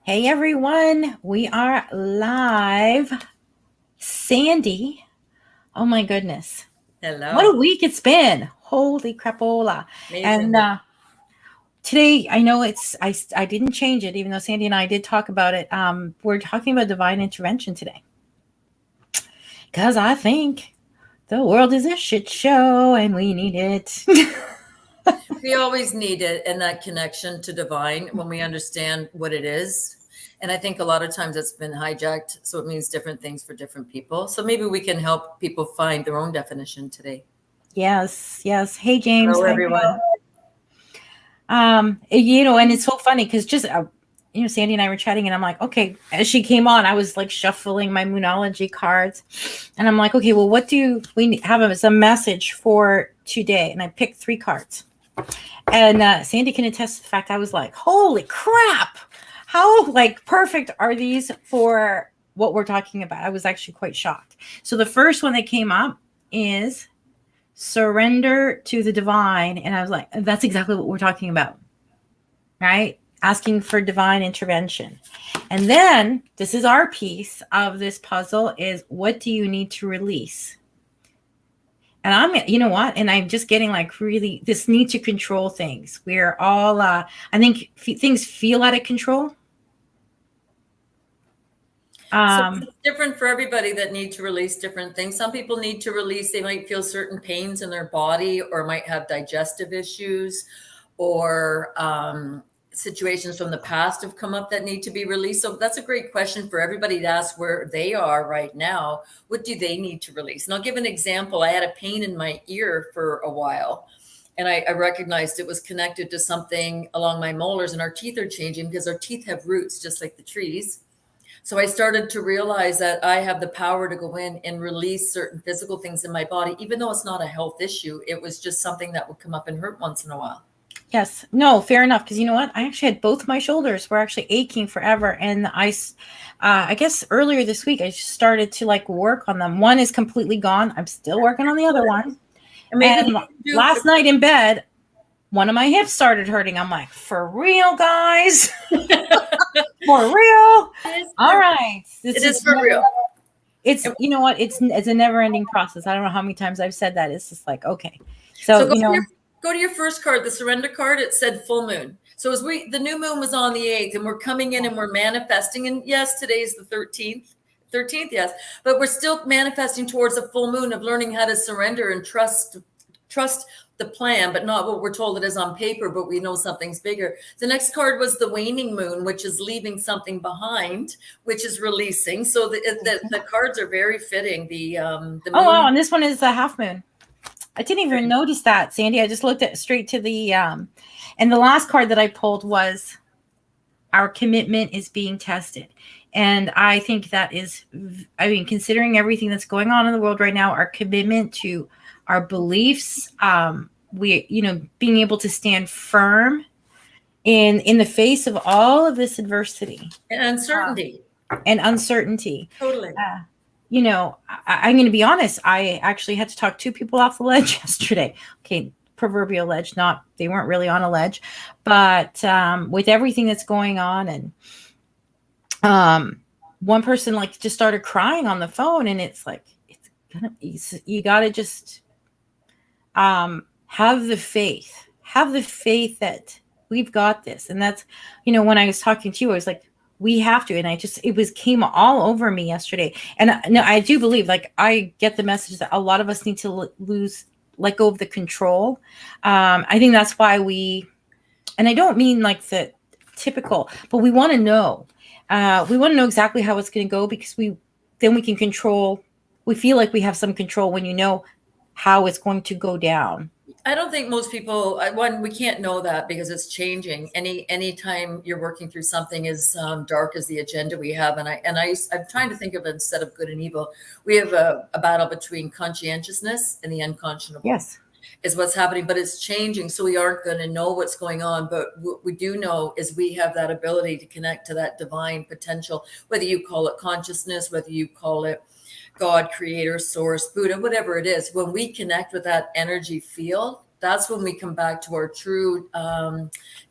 Hey everyone, we are live. Sandy, oh my goodness, what Hello. a week it's been! Holy crapola! And Amazing. today, I know I didn't change it, even though Sandy and I did talk about it. We're talking about divine intervention today because I think the world is a shit show and we need it. We always need it and that connection to divine when we understand what it is. And I think a lot of times it's been hijacked. So it means different things for different people. So maybe we can help people find their own definition today. Yes, yes. Hey James, Hello, hi. everyone. And it's so funny because just Sandy and I were chatting, and I'm like, okay, as she came on, I was like shuffling my Moonology cards, and I'm like, okay, well, what do we have as a message for today? And I picked 3 cards, and Sandy can attest to the fact I was like, holy crap, how like perfect are these for what we're talking about? I was actually quite shocked. So the first one that came up is surrender to the divine, and I was like, that's exactly what we're talking about, right? Asking for divine intervention. And then this is our piece of this puzzle is what do you need to release? And you know what? And I'm just getting like really this need to control things. We're all, I think things feel out of control. So Um, it's different for everybody that need to release different things. Some people need to release, they might feel certain pains in their body or might have digestive issues or situations from the past have come up that need to be released. So that's a great question for everybody to ask where they are right now. What do they need to release? And I'll give an example. I had a pain in my ear for a while. And I recognized it was connected to something along my molars, and our teeth are changing because our teeth have roots just like the trees. So I started to realize that I have the power to go in and release certain physical things in my body, even though it's not a health issue. It was just something that would come up and hurt once in a while. yes, no, fair enough. Because you know what? I actually had both my shoulders were actually aching forever. And I guess earlier this week, I just started to like work on them. One is completely gone. I'm still working on the other one. And maybe And we can do last night in bed, one of my hips started hurting. I'm like, for real, guys? For real? it is All for, right. it is for real. It's, And you know what? It's a never ending process. I don't know how many times I've said that. It's just like, okay. so So, go to your first card, the surrender card. It said full moon. So as the new moon was on the 8th, and we're coming in and we're manifesting. And yes, today is the 13th. 13th, yes, but we're still manifesting towards a full moon of learning how to surrender and trust the plan, but not what we're told it is on paper, but we know something's bigger. The next card was the waning moon, which is leaving something behind, which is releasing. So the cards are very fitting. The oh, wow. moon. And this one is a half moon. I didn't even notice that, Sandy. I just looked at straight to and the last card that I pulled was our commitment is being tested. And I think that is, I mean, considering everything that's going on in the world right now, our commitment to our beliefs, being able to stand firm in the face of all of this adversity And uncertainty. and uncertainty. Totally. I'm going to be honest. I actually had to talk 2 people off the ledge yesterday. Okay, proverbial ledge, not they weren't really on a ledge, but with everything that's going on, and one person like just started crying on the phone, and it's like you got to just have the faith that we've got this. And that's, when I was talking to you, I was like, we have to. And it came all over me yesterday. And no, I do believe, like, I get the message that a lot of us need to let go of the control. I think that's why and I don't mean like the typical, but we want to know. We want to know exactly how it's going to go, because then we can control. We feel like we have some control when you know how it's going to go down. I don't think most people, one, we can't know that because it's changing. Anytime you're working through something as dark as the agenda we have, I'm trying to think of it instead of good and evil. We have a battle between conscientiousness and the unconscionable. Yes. Is what's happening, but it's changing. So we aren't going to know what's going on. But what we do know is we have that ability to connect to that divine potential, whether you call it consciousness, whether you call it God, creator, source, Buddha, whatever it is. When we connect with that energy field, That's when we come back to our true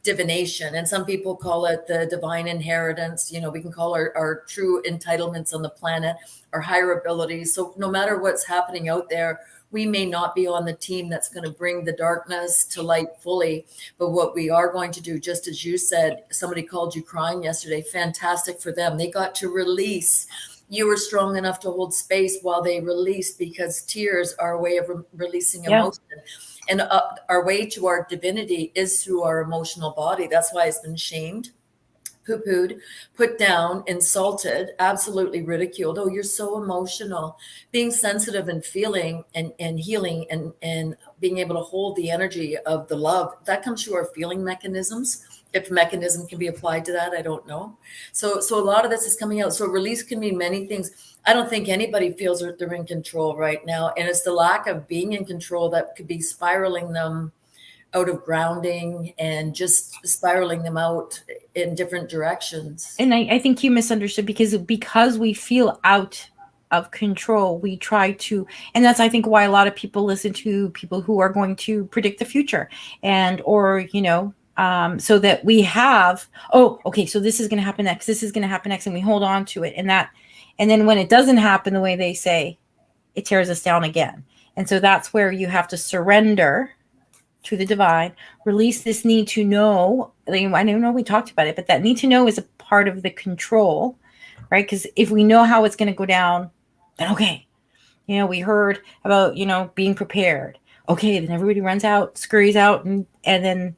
divination. And some people call it the divine inheritance. You know, we can call our true entitlements on the planet, our higher abilities. So no matter what's happening out there, we may not be on the team that's going to bring the darkness to light fully. But what we are going to do, just as you said, somebody called you crying yesterday. Fantastic for them. They got to release. You were strong enough to hold space while they released, because tears are a way of releasing emotion. And our way to our divinity is through our emotional body. That's why it's been shamed, poo-pooed, put down, insulted, absolutely ridiculed. Oh, you're so emotional. Being sensitive and feeling and healing and being able to hold the energy of the love, that comes through our feeling mechanisms. If mechanism can be applied to that, I don't know. So a lot of this is coming out. So release can mean many things. I don't think anybody feels that they're in control right now. And it's the lack of being in control that could be spiraling them out of grounding and just spiraling them out in different directions. And I think you misunderstood, because we feel out of control, we try to, and that's, I think, why a lot of people listen to people who are going to predict the future, and, or, you know, so that we have, oh, okay, so this is going to happen next, this is going to happen next, and we hold on to it. And then when it doesn't happen the way they say, it tears us down again. And so that's where you have to surrender to the divine, release this need to know. I don't know, we talked about it, but that need to know is a part of the control, right? Because if we know how it's going to go down, then okay, you know, we heard about, you know, being prepared. Okay, then everybody runs out, scurries out, and then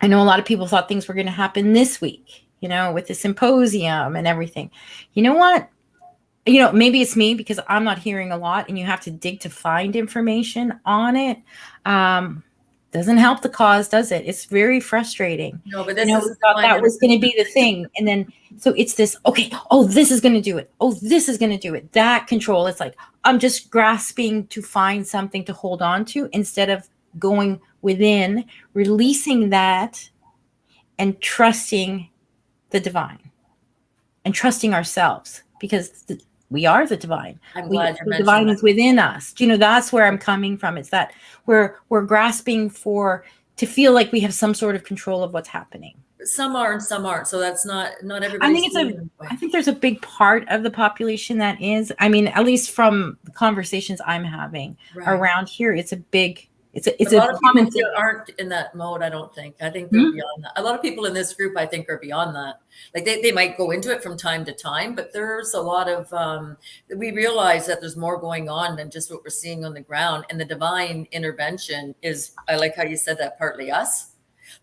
I know a lot of people thought things were going to happen this week, you know, with the symposium and everything. You know what? You know, maybe it's me because I'm not hearing a lot, and you have to dig to find information on it. Doesn't help the cause, does it? It's very frustrating. No, but this we thought that was going to be the thing. And then, so it's this, okay, oh, this is going to do it. Oh, this is going to do it. That control. It's like, I'm just grasping to find something to hold on to instead of going within, releasing that, and trusting the divine and trusting ourselves, because we are the divine. I'm glad you the divine is within us. You know, that's where I'm coming from. It's that we're grasping to feel like we have some sort of control of what's happening. Some are and some aren't. So that's not everybody. I think there's a big part of the population that is. I mean, at least from the conversations I'm having around here, it's a big. It's a lot of people aren't in that mode. I don't think. I think they're beyond that. A lot of people in this group, I think, are beyond that. Like they might go into it from time to time, but there's a lot of we realize that there's more going on than just what we're seeing on the ground. And the divine intervention is, I like how you said that, partly us,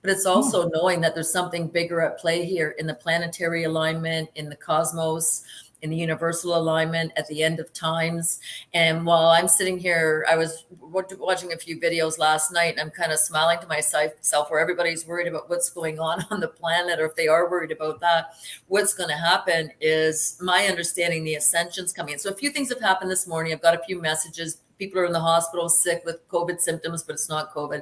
but it's also knowing that there's something bigger at play here in the planetary alignment, in the cosmos, in the universal alignment at the end of times. And while I'm sitting here, I was watching a few videos last night, and I'm kind of smiling to myself, where everybody's worried about what's going on the planet, or if they are worried about that, what's going to happen is my understanding the ascension's coming in. So a few things have happened this morning. I've got a few messages. People are in the hospital sick with COVID symptoms, but it's not COVID.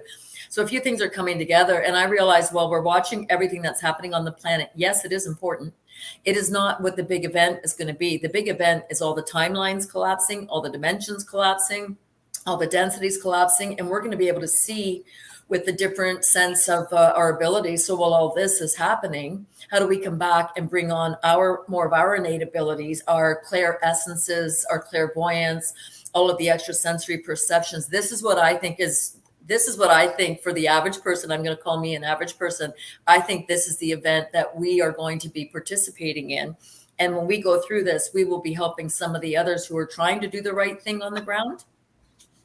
So a few things are coming together. And I realized while we're watching everything that's happening on the planet, yes, it is important. It is not what the big event is going to be. The big event is all the timelines collapsing, all the dimensions collapsing, all the densities collapsing. And we're going to be able to see with the different sense of our abilities. So while all this is happening, how do we come back and bring on more of our innate abilities, our clair essences, our clairvoyance, all of the extrasensory perceptions? This is what I think for the average person. I'm going to call me an average person. I think this is the event that we are going to be participating in. And when we go through this, we will be helping some of the others who are trying to do the right thing on the ground.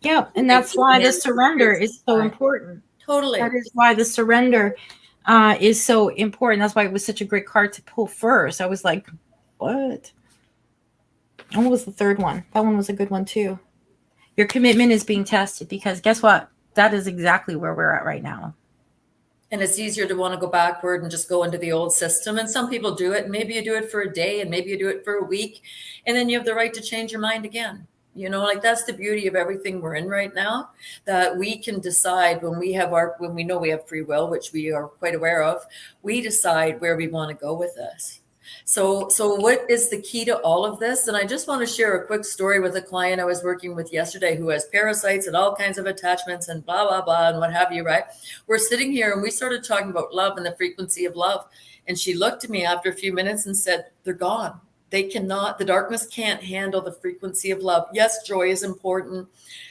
Yeah. And that's why the surrender is so important. Totally. That is why the surrender is so important. That's why it was such a great card to pull first. I was like, what? And what was the third one? That one was a good one too. Your commitment is being tested, because guess what? That is exactly where we're at right now. And it's easier to want to go backward and just go into the old system. And some people do it. Maybe you do it for a day, and maybe you do it for a week, and then you have the right to change your mind again. You know, like that's the beauty of everything we're in right now, that we can decide when we know we have free will, which we are quite aware of, we decide where we want to go with this. So what is the key to all of this? And I just want to share a quick story with a client I was working with yesterday who has parasites and all kinds of attachments and blah, blah, blah, and what have you, right? We're sitting here and we started talking about love and the frequency of love. And she looked at me after a few minutes and said, they're gone. They cannot, the darkness can't handle the frequency of love. Yes, joy is important.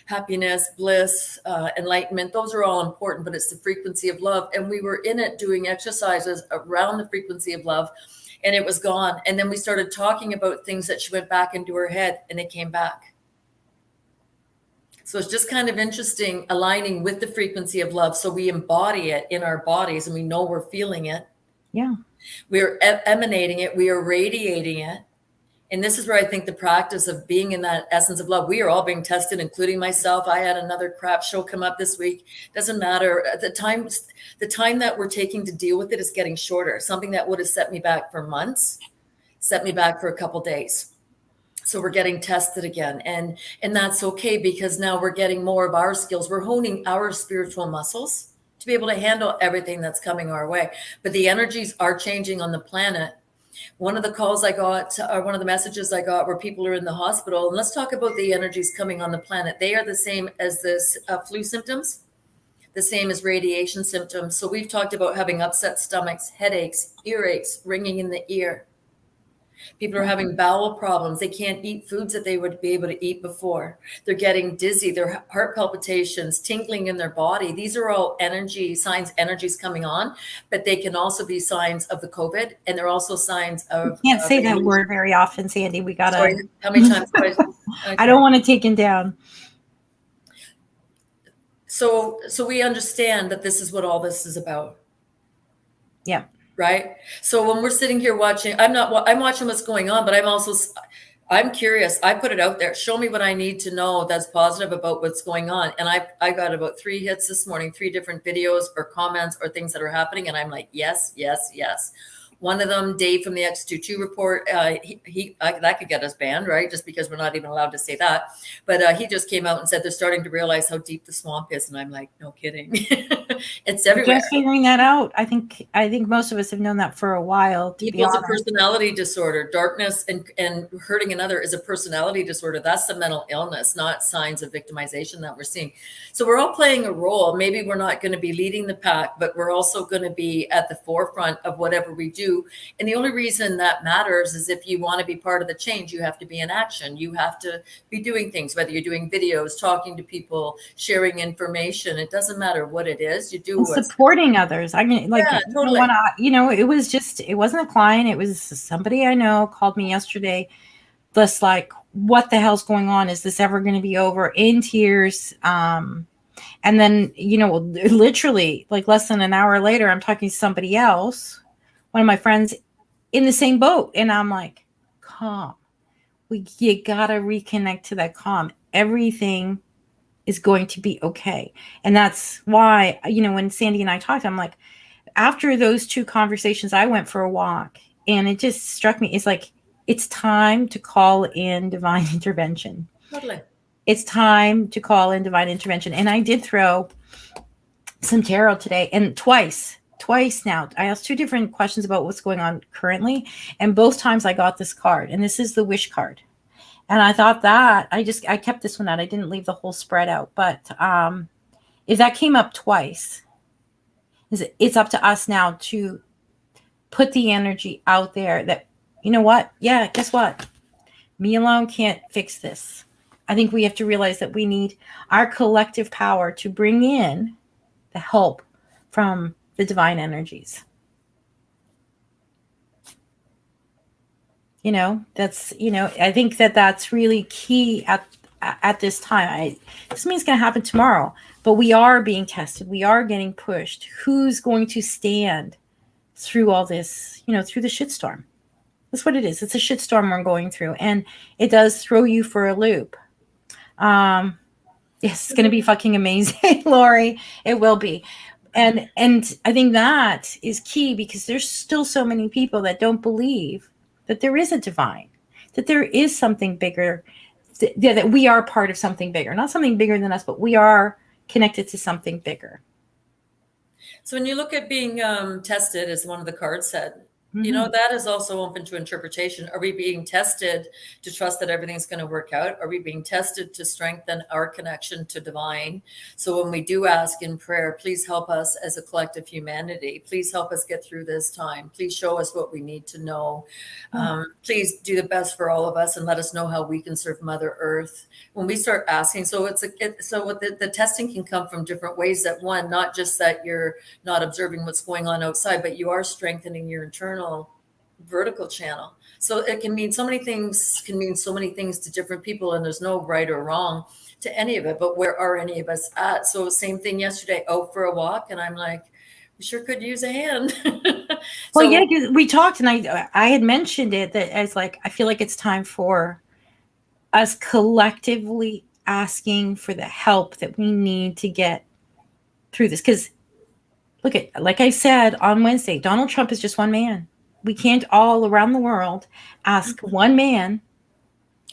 Happiness, bliss, enlightenment, those are all important, but it's the frequency of love. And we were in it doing exercises around the frequency of love, and it was gone. And then we started talking about things that she went back into her head, and they came back. So it's just kind of interesting aligning with the frequency of love. So we embody it in our bodies and we know we're feeling it. Yeah. We're emanating it. We are radiating it. And this is where I think the practice of being in that essence of love, we are all being tested, including myself. I had another crap show come up this week. Doesn't matter. The time that we're taking to deal with it is getting shorter. Something that would have set me back for months, set me back for a couple of days. So we're getting tested again. And that's okay, because now we're getting more of our skills. We're honing our spiritual muscles to be able to handle everything that's coming our way. But the energies are changing on the planet. One of the calls I got, or one of the messages I got, where people are in the hospital, and let's talk about the energies coming on the planet. They are the same as this flu symptoms, the same as radiation symptoms. So we've talked about having upset stomachs, headaches, earaches, ringing in the ear. People are having bowel problems. They can't eat foods that they would be able to eat before. They're getting dizzy, their heart palpitations, tingling in their body. These are all energy signs, energies coming on, but they can also be signs of the COVID. And they're also signs of— You can't say that word very often, Sandy. We got to— Sorry, how many times? I don't want to take him down. So we understand that this is what all this is about. Yeah. Right. So when we're sitting here watching, I'm watching what's going on, but I'm curious. I put it out there. Show me what I need to know that's positive about what's going on. And I got about 3 hits this morning, 3 different videos or comments or things that are happening. And I'm like, yes, yes, yes. One of them, Dave from the X22 report, that could get us banned, right? Just because we're not even allowed to say that. But he just came out and said they're starting to realize how deep the swamp is. And I'm like, no kidding. It's everywhere. Just figuring that out. I think most of us have known that for a while. It's a personality disorder. Darkness and hurting another is a personality disorder. That's the mental illness, not signs of victimization that we're seeing. So we're all playing a role. Maybe we're not going to be leading the pack, but we're also going to be at the forefront of whatever we do. And the only reason that matters is if you want to be part of the change, you have to be in action. You have to be doing things, whether you're doing videos, talking to people, sharing information. It doesn't matter what it is. You do supporting others. I mean, like, yeah, totally. It wasn't a client. It was somebody I know called me yesterday. Just like, what the hell's going on? Is this ever going to be over? In tears. And then, literally like less than an hour later, I'm talking to somebody else, one of my friends in the same boat. And I'm like, calm. You got to reconnect to that calm. Everything is going to be okay. And that's why, when Sandy and I talked, I'm like, after those 2 conversations, I went for a walk, and it just struck me. It's like, it's time to call in divine intervention. Totally. It's time to call in divine intervention. And I did throw some tarot today, and twice now. I asked 2 different questions about what's going on currently. And both times I got this card, and this is the wish card. And I thought that I kept this one out. I didn't leave the whole spread out. But if that came up twice, it's up to us now to put the energy out there that, you know what? Yeah, guess what? Me alone can't fix this. I think we have to realize that we need our collective power to bring in the help from the divine energies. I think that's really key at this time. This means it's going to happen tomorrow, but we are being tested. We are getting pushed. Who's going to stand through all this, through the shitstorm? That's what it is. It's a shitstorm we're going through, and it does throw you for a loop. Yes, it's going to be fucking amazing, Lori. It will be. And I think that is key, because there's still so many people that don't believe that there is a divine, that there is something bigger, that we are part of something bigger, not something bigger than us, but we are connected to something bigger. So when you look at being tested, as one of the cards said, You know, that is also open to interpretation. Are we being tested to trust that everything's going to work out? Are we being tested to strengthen our connection to divine? So when we do ask in prayer, please help us as a collective humanity. Please help us get through this time. Please show us what we need to know. Please do the best for all of us and let us know how we can serve Mother Earth. When we start asking, so what the testing can come from different ways. That one, not just that you're not observing what's going on outside, but you are strengthening your internal vertical channel. So it can mean so many things, to different people, and there's no right or wrong to any of it. But where are any of us at? So same thing yesterday, out for a walk, and I'm like, we sure could use a hand. Well, yeah, 'cause we talked, and I had mentioned it, that as like, I feel like it's time for us collectively asking for the help that we need to get through this. Because look at, like I said on Wednesday, Donald Trump is just one man. We can't all around the world ask one man.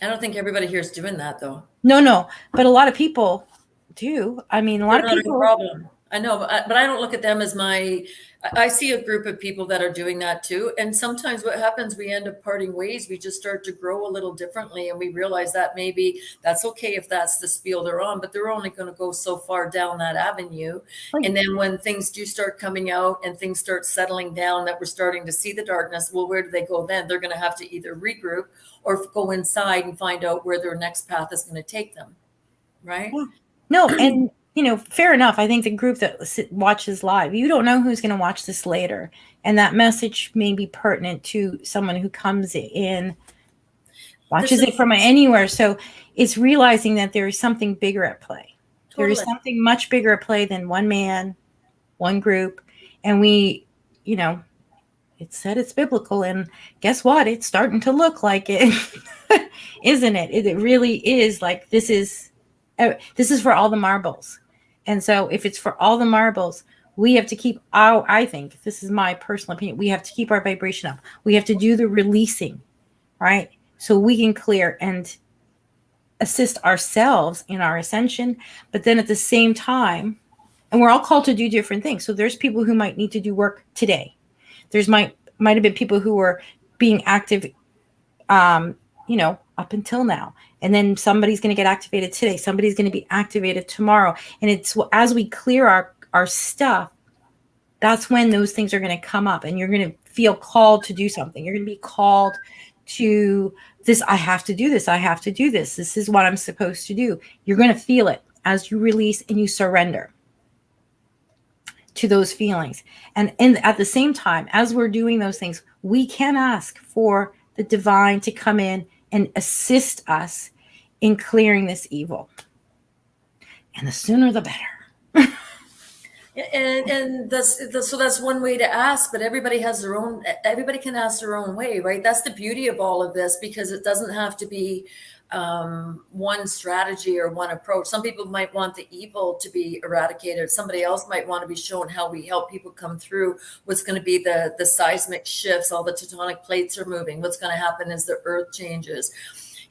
I don't think everybody here is doing that, though. No, but a lot of people do. I mean, a lot of people. Problem. I know, but I don't look at them as I see a group of people that are doing that too. And sometimes what happens, we end up parting ways. We just start to grow a little differently. And we realize that maybe that's okay if that's the spiel they're on, but they're only going to go so far down that avenue. Right. And then when things do start coming out and things start settling down, that we're starting to see the darkness, well, where do they go then? They're going to have to either regroup or go inside and find out where their next path is going to take them. Right? Yeah. No, and fair enough. I think the group that watches live, you don't know who's going to watch this later. And that message may be pertinent to someone who comes in, watches it from anywhere. So it's realizing that there is something bigger at play. Totally. There is something much bigger at play than one man, one group. And we, it said it's biblical. And guess what? It's starting to look like it, isn't it? It really is like, this is for all the marbles. And so if it's for all the marbles, we have to keep I think, this is my personal opinion, we have to keep our vibration up. We have to do the releasing, right? So we can clear and assist ourselves in our ascension. But then at the same time, and we're all called to do different things. So there's people who might need to do work today. There's might have been people who were being active, up until now. And then somebody's going to get activated today. Somebody's going to be activated tomorrow. And it's as we clear our stuff, that's when those things are going to come up and you're going to feel called to do something. You're going to be called to this. I have to do this. I have to do this. This is what I'm supposed to do. You're going to feel it as you release and you surrender to those feelings. And at the same time, as we're doing those things, we can ask for the divine to come in and assist us in clearing this evil. And the sooner the better. And that's one way to ask, but everybody can ask their own way, right? That's the beauty of all of this, because it doesn't have to be one strategy or one approach. Some people might want the evil to be eradicated. Somebody else might want to be shown how we help people come through what's going to be the seismic shifts. All the tectonic plates are moving. What's going to happen is the earth changes.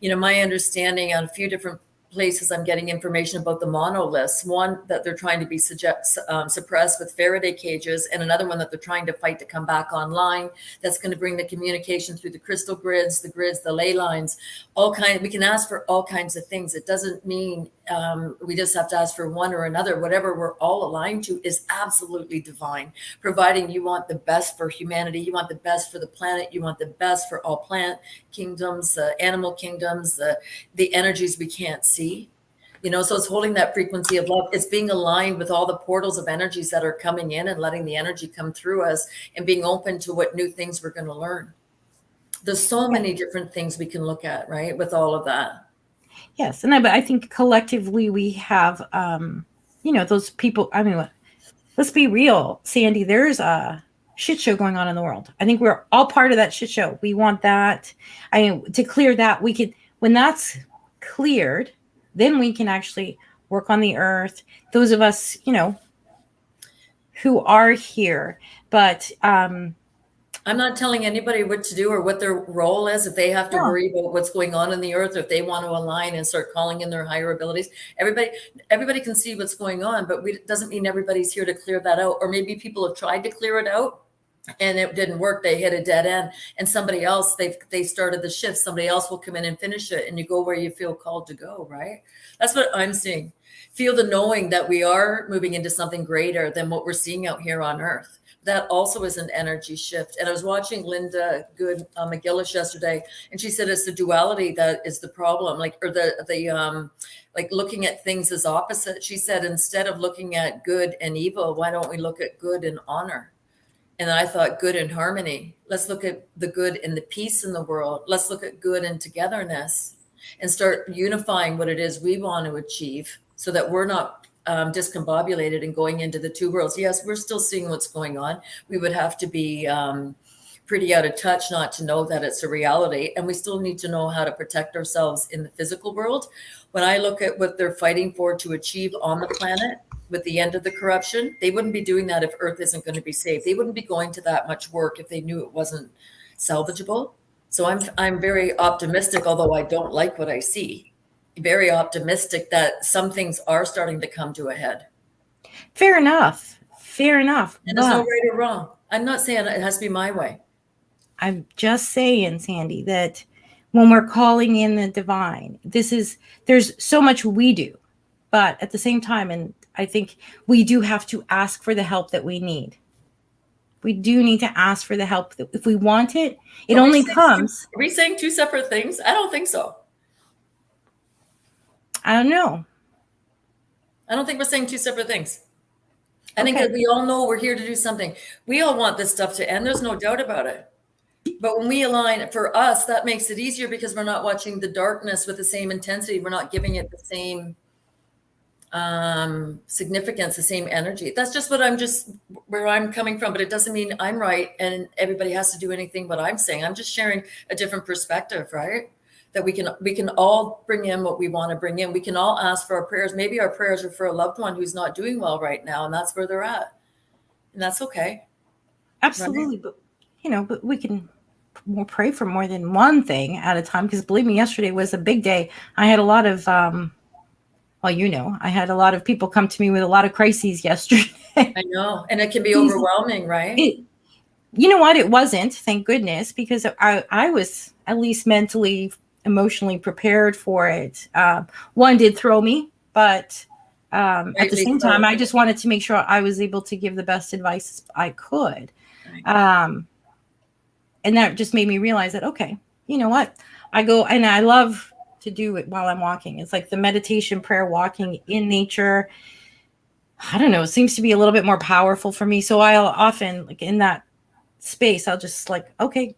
My understanding on a few different places, I'm getting information about the monoliths. One that they're trying to be suppressed with Faraday cages, and another one that they're trying to fight to come back online. That's going to bring the communication through the crystal grids, the ley lines, we can ask for all kinds of things. It doesn't mean we just have to ask for one or another. Whatever we're all aligned to is absolutely divine, providing you want the best for humanity. You want the best for the planet. You want the best for all plant kingdoms, animal kingdoms, the energies we can't see. So it's holding that frequency of love. It's being aligned with all the portals of energies that are coming in and letting the energy come through us and being open to what new things we're going to learn. There's so many different things we can look at, right, with all of that. Yes. And I think collectively we have, those people. I mean, let's be real, Sandy, there's a shit show going on in the world. I think we're all part of that shit show. We want that. To clear that, we could, when that's cleared, then we can actually work on the earth. Those of us, who are here, but, I'm not telling anybody what to do or what their role is. If they have to worry about what's going on in the earth, or if they want to align and start calling in their higher abilities, everybody can see what's going on, but it doesn't mean everybody's here to clear that out. Or maybe people have tried to clear it out and it didn't work. They hit a dead end, and somebody else, they started the shift. Somebody else will come in and finish it, and you go where you feel called to go, right? That's what I'm seeing. Feel the knowing that we are moving into something greater than what we're seeing out here on earth. That also is an energy shift. And I was watching Linda Good McGillis yesterday, and she said it's the duality that is the problem, like, or the like looking at things as opposite. She said, instead of looking at good and evil, why don't we look at good and honor? And I thought, good and harmony. Let's look at the good and the peace in the world. Let's look at good and togetherness and start unifying what it is we want to achieve, so that we're not discombobulated and going into the two worlds. Yes, we're still seeing what's going on. We would have to be pretty out of touch not to know that it's a reality. And we still need to know how to protect ourselves in the physical world. When I look at what they're fighting for to achieve on the planet, with the end of the corruption, they wouldn't be doing that if Earth isn't going to be saved. They wouldn't be going to that much work if they knew it wasn't salvageable. So I'm very optimistic, although I don't like what I see. Very optimistic that some things are starting to come to a head. Fair enough. Fair enough. And there's no right or wrong. I'm not saying it has to be my way. I'm just saying, Sandy, that when we're calling in the divine, there's so much we do, but at the same time, and I think we do have to ask for the help that we need. We do need to ask for the help. If we want it, it only comes. Are we saying two separate things? I don't think so. I don't know. I don't think we're saying two separate things. I think that we all know we're here to do something. We all want this stuff to end. There's no doubt about it. But when we align, for us, that makes it easier because we're not watching the darkness with the same intensity. We're not giving it the same significance, the same energy. That's just where I'm coming from, but it doesn't mean I'm right and everybody has to do anything what I'm saying. I'm just sharing a different perspective, right? That we can all bring in what we want to bring in. We can all ask for our prayers. Maybe our prayers are for a loved one who's not doing well right now, and that's where they're at. And that's okay. Absolutely. Right? But we can pray for more than one thing at a time, because believe me, yesterday was a big day. I had a lot of I had a lot of people come to me with a lot of crises yesterday. I know. And it can be overwhelming, right? You know what? It wasn't, thank goodness, because I was at least mentally, emotionally prepared for it. One did throw me, but at the same time, I just wanted to make sure I was able to give the best advice I could. And that just made me realize that, okay, you know what? I go, and I love to do it while I'm walking. It's like the meditation prayer, walking in nature. I don't know. It seems to be a little bit more powerful for me. So I'll often, like in that space, I'll just like, okay,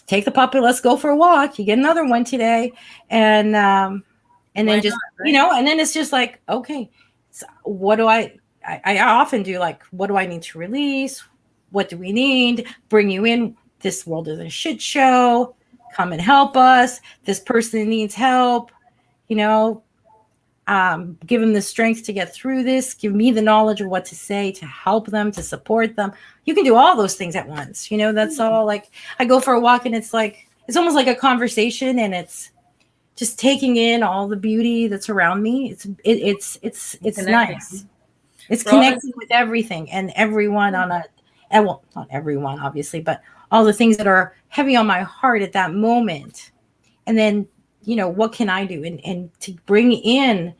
take the puppy. Let's go for a walk. You get another one today. And then just, right? And then it's just like, okay, so what do I often do? Like, what do I need to release? What do we need? Bring you in. This world is a shit show. Come and help us. This person needs help. Give them the strength to get through this. Give me the knowledge of what to say to help them, to support them. You can do all those things at once. That's all. Like, I go for a walk and it's almost like a conversation, and it's just taking in all the beauty that's around me. It's nice. It's connecting with everything and everyone well, not everyone, obviously, but all the things that are heavy on my heart at that moment. And then, what can I do? And to bring in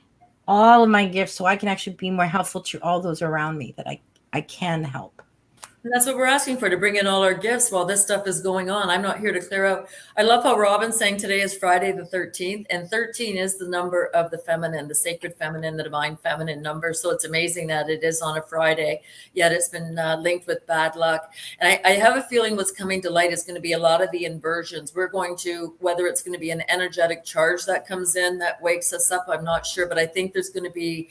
all of my gifts so I can actually be more helpful to all those around me that I can help. And that's what we're asking for, to bring in all our gifts while this stuff is going on. I'm not here to clear out. I love how Robin's saying today is Friday the 13th, and 13 is the number of the feminine, the sacred feminine, the divine feminine number. So it's amazing that it is on a Friday, yet it's been linked with bad luck. And I have a feeling what's coming to light is going to be a lot of the inversions. We're going to, whether it's going to be an energetic charge that comes in that wakes us up, I'm not sure, but I think there's going to be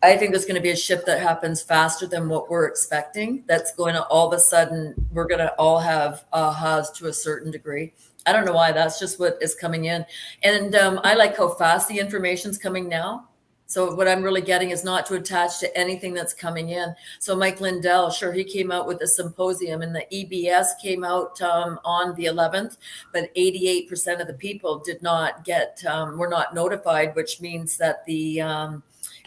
a shift that happens faster than what we're expecting. That's going to, all of a sudden, we're going to all have ahas to a certain degree. I don't know why. That's just what is coming in. And I like how fast the information's coming now. So what I'm really getting is not to attach to anything that's coming in. So Mike Lindell, sure, he came out with a symposium, and the EBS came out on the 11th, but 88% of the people did not were not notified, which means that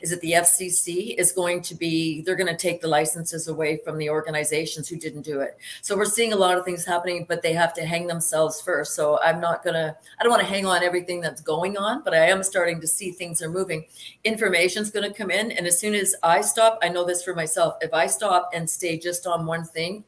is that the FCC is going to be, they're going to take the licenses away from the organizations who didn't do it. So we're seeing a lot of things happening, but they have to hang themselves first. So I don't want to hang on everything that's going on, but I am starting to see things are moving. Information's going to come in. And as soon as I stop, I know this for myself, if I stop and stay just on one thing,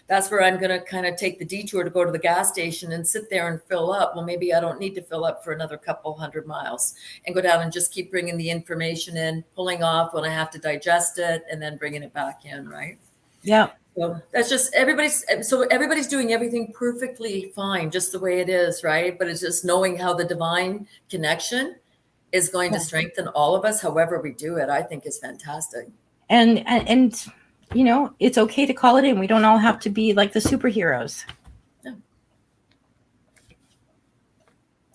that's where I'm going to kind of take the detour to go to the gas station and sit there and fill up. Well, maybe I don't need to fill up for another couple 100 miles, and go down and just keep bringing the information in, pulling off when I have to digest it, and then bringing it back in. Right. Yeah. So that's just everybody's doing everything perfectly fine, just the way it is. Right. But it's just knowing how the divine connection is going to strengthen all of us, however we do it, I think is fantastic. And you know, it's okay to call it in. We don't all have to be like the superheroes. Yeah.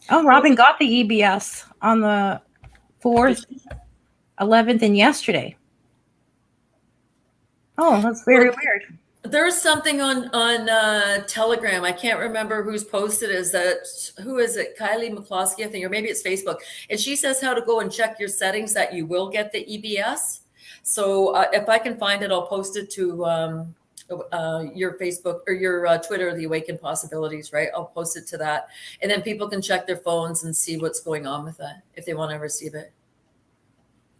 Oh, Robin got the EBS on the 4th, 11th, and yesterday. Oh, that's very weird. There's something on Telegram. I can't remember who's posted who is it? Kylie McCloskey, I think, or maybe it's Facebook. And she says how to go and check your settings that you will get the EBS. So if I can find it, I'll post it to your Facebook or your Twitter, the Awakened Possibilities, right? I'll post it to that. And then people can check their phones and see what's going on with that if they want to receive it.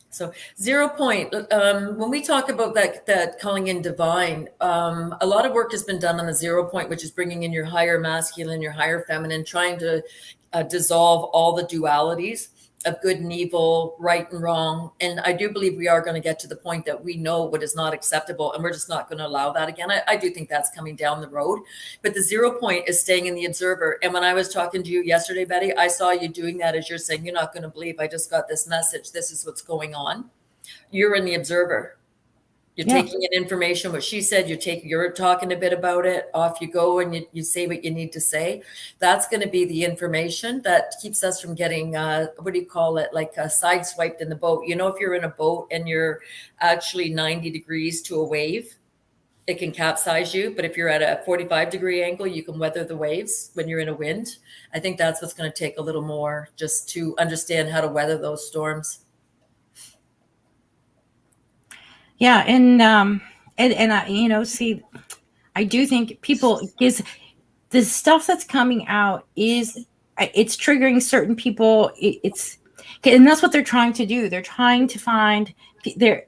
So 0 point, when we talk about that calling in divine, a lot of work has been done on the 0 point, which is bringing in your higher masculine, your higher feminine, trying to dissolve all the dualities of good and evil, right and wrong. And I do believe we are going to get to the point that we know what is not acceptable, and we're just not going to allow that again. I do think that's coming down the road, but the 0 point is staying in the observer. And when I was talking to you yesterday, Betty, I saw you doing that as you're saying, you're not going to believe I just got this message. This is what's going on. You're in the observer. You're taking in information, what she said, you're talking a bit about it, off you go, and you say what you need to say. That's going to be the information that keeps us from getting, what do you call it? Like sideswiped in the boat. You know, if you're in a boat and you're actually 90 degrees to a wave, it can capsize you. But if you're at a 45-degree angle, you can weather the waves when you're in a wind. I think that's what's going to take a little more just to understand how to weather those storms. Yeah, and I, you know, see, I do think is the stuff that's coming out it's triggering certain people. And that's what they're trying to do. They're trying to find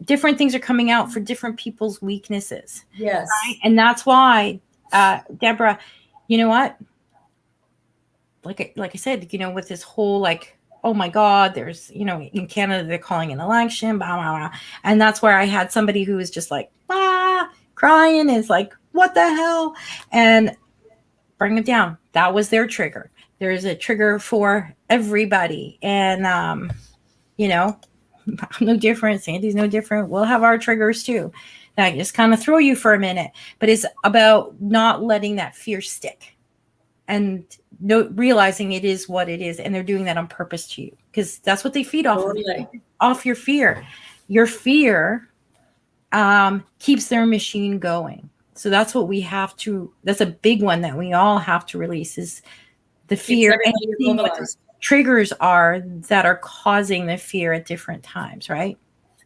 different things are coming out for different people's weaknesses. Yes, right? And that's why, Deborah, you know what? Like I said, you know, with this whole like, oh my God, there's, you know, in Canada, they're calling an election, blah, blah, blah. And that's where I had somebody who was just like, crying, is like, what the hell? And bring it down. That was their trigger. There's a trigger for everybody. And, you know, I'm no different. Sandy's no different. We'll have our triggers too. That just kind of throw you for a minute, but it's about not letting that fear stick. And realizing it is what it is, and they're doing that on purpose to you because that's what they feed off off your fear. Your fear keeps their machine going. So that's what we have to. That's a big one that we all have to release is the fear and seeing what the triggers are that are causing the fear at different times, right?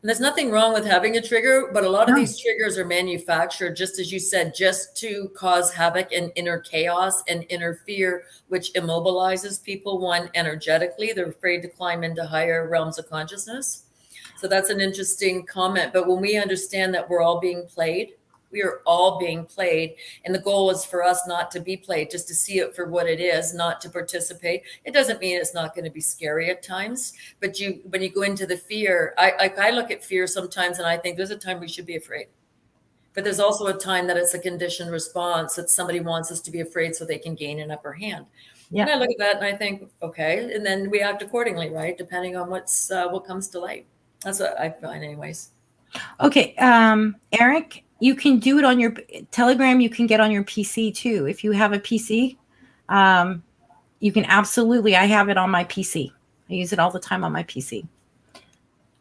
And there's nothing wrong with having a trigger, but a lot of these triggers are manufactured, just as you said, just to cause havoc and inner chaos and inner fear, which immobilizes people, one, energetically. They're afraid to climb into higher realms of consciousness. So that's an interesting comment. But when we understand that we're all being played, we are all being played. And the goal is for us not to be played, just to see it for what it is, not to participate. It doesn't mean it's not going to be scary at times. But when you go into the fear, I look at fear sometimes and I think there's a time we should be afraid. But there's also a time that it's a conditioned response, that somebody wants us to be afraid so they can gain an upper hand. Yeah. And I look at that and I think, okay. And then we act accordingly, right? Depending on what comes to light. That's what I find anyways. Okay. Eric, you can do it on your Telegram. You can get on your PC too. If you have a PC, you can absolutely. I have it on my PC. I use it all the time on my PC.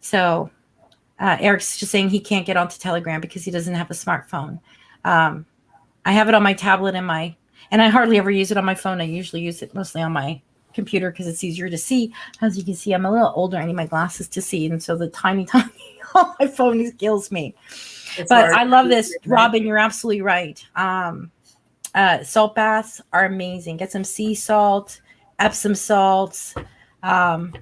So Eric's just saying he can't get onto Telegram because he doesn't have a smartphone. I have it on my tablet and I hardly ever use it on my phone. I usually use it mostly on my computer because it's easier to see. As you can see, I'm a little older. I need my glasses to see, and so the tiny on my phone kills me. It's But hard I to love do this, it, right? Robin. You're absolutely right. Salt baths are amazing. Get some sea salt, Epsom salts, um,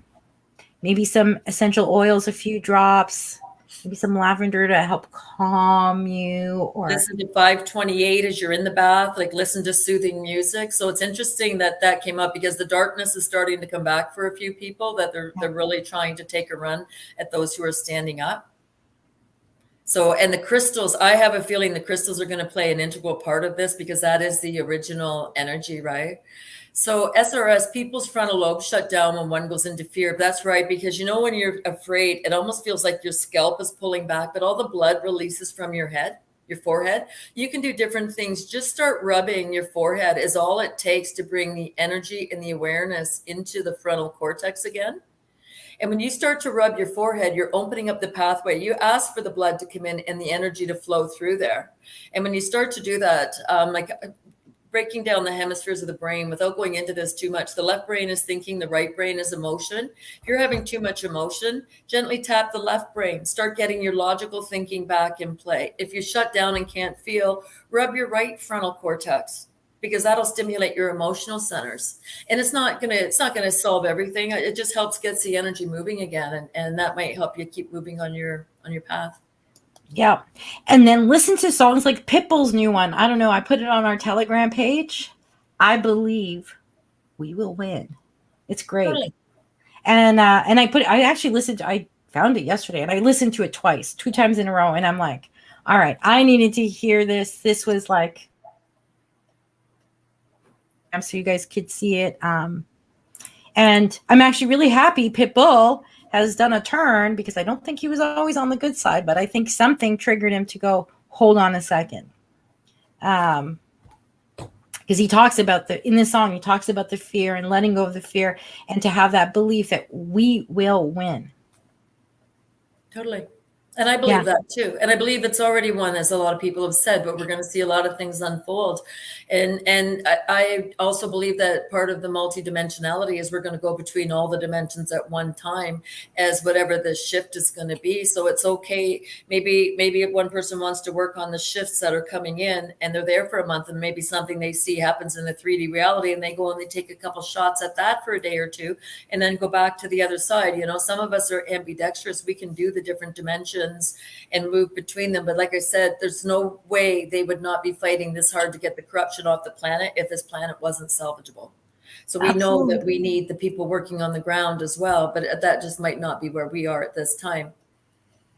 maybe some essential oils, a few drops, maybe some lavender to help calm you. Or Listen to 528 as you're in the bath, like listen to soothing music. So it's interesting that that came up because the darkness is starting to come back for a few people, that they're really trying to take a run at those who are standing up. So, and the crystals, I have a feeling the crystals are going to play an integral part of this because that is the original energy, right? So SRS, people's frontal lobe shut down when one goes into fear. That's right, because you know when you're afraid, it almost feels like your scalp is pulling back, but all the blood releases from your head, your forehead. You can do different things. Just start rubbing your forehead is all it takes to bring the energy and the awareness into the frontal cortex again. And when you start to rub your forehead, you're opening up the pathway. You ask for the blood to come in and the energy to flow through there. And when you start to do that, like breaking down the hemispheres of the brain without going into this too much, the left brain is thinking, the right brain is emotion. If you're having too much emotion, gently tap the left brain. Start getting your logical thinking back in play. If you shut down and can't feel, rub your right frontal cortex, because that'll stimulate your emotional centers. And it's not gonna solve everything. It just helps gets the energy moving again, and that might help you keep moving on your path. yeah, and then listen to songs like Pitbull's new one. I don't know. I put it on our Telegram page. I believe we will win. It's great. Totally. And I actually listened to, I found it yesterday and I listened to it twice, 2 times in a row, and I'm like, all right, I needed to hear this. This was like, so you guys could see it. And I'm actually really happy Pitbull has done a turn, because I don't think he was always on the good side, but I think something triggered him to go, hold on a second. Because he talks about in this song, he talks about the fear and letting go of the fear, and to have that belief that we will win. Totally. And I believe that too. And I believe it's already won, as a lot of people have said, but we're going to see a lot of things unfold. And I also believe that part of the multidimensionality is we're going to go between all the dimensions at one time, as whatever the shift is going to be. So it's okay. Maybe if one person wants to work on the shifts that are coming in and they're there for a month, and maybe something they see happens in the 3D reality, and they go and they take a couple shots at that for a day or two and then go back to the other side. You know, some of us are ambidextrous. We can do the different dimensions and move between them. But like I said, there's no way they would not be fighting this hard to get the corruption off the planet if this planet wasn't salvageable. So we know that we need the people working on the ground as well, but that just might not be where we are at this time.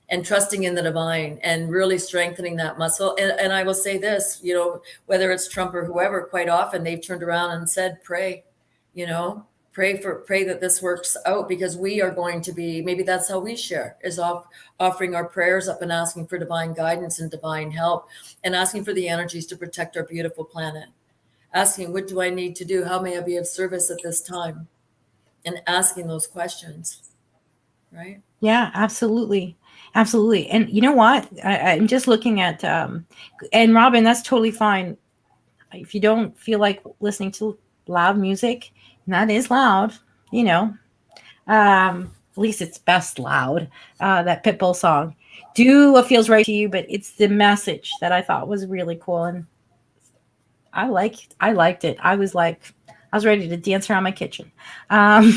And trusting in the divine and really strengthening that muscle. And I will say this, you know, whether it's Trump or whoever, quite often they've turned around and said, pray, you know, pray that this works out, because we are going to be, maybe that's how we share, is offering our prayers up and asking for divine guidance and divine help, and asking for the energies to protect our beautiful planet. Asking, what do I need to do? How may I be of service at this time? And asking those questions, right? Yeah, absolutely. Absolutely. And you know what? I'm just looking at, and Robin, that's totally fine. If you don't feel like listening to loud music, and that is loud, you know, at least it's best loud, that Pitbull song. Do what feels right to you, but it's the message that I thought was really cool. And I liked it. I was ready to dance around my kitchen. But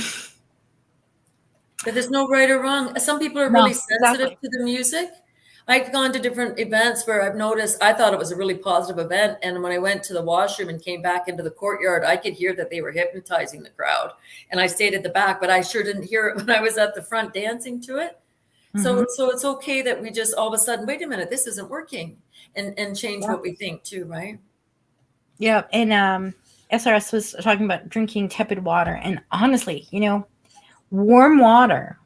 there's no right or wrong. Some people are really sensitive to the music. I've gone to different events where I've noticed, I thought it was a really positive event. And when I went to the washroom and came back into the courtyard, I could hear that they were hypnotizing the crowd. And I stayed at the back, but I sure didn't hear it when I was at the front dancing to it. Mm-hmm. So it's okay that we just all of a sudden, wait a minute, this isn't working, and change what we think too, right? Yeah. And SRS was talking about drinking tepid water. And honestly, you know, warm water,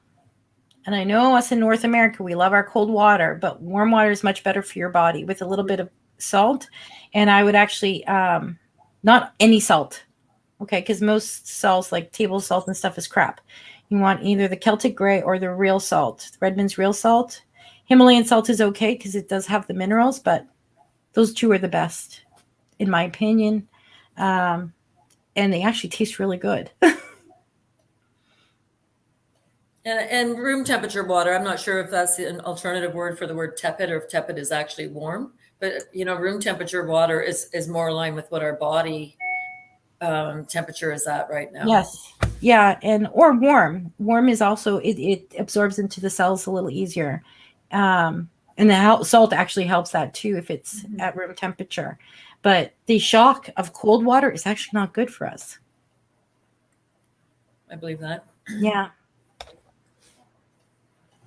and I know us in North America, we love our cold water, but warm water is much better for your body with a little bit of salt. And I would actually, not any salt, okay, because most salts, like table salt and stuff, is crap. You want either the Celtic Grey or the real salt, Redmond's real salt. Himalayan salt is okay because it does have the minerals, but those two are the best, in my opinion. And they actually taste really good. And room temperature water, I'm not sure if that's an alternative word for the word tepid or if tepid is actually warm, but room temperature water is more aligned with what our body temperature is at right now. Yes. Yeah, and or warm. Warm is also it absorbs into the cells a little easier. And the salt actually helps that too if it's at room temperature. But the shock of cold water is actually not good for us. I believe that. Yeah.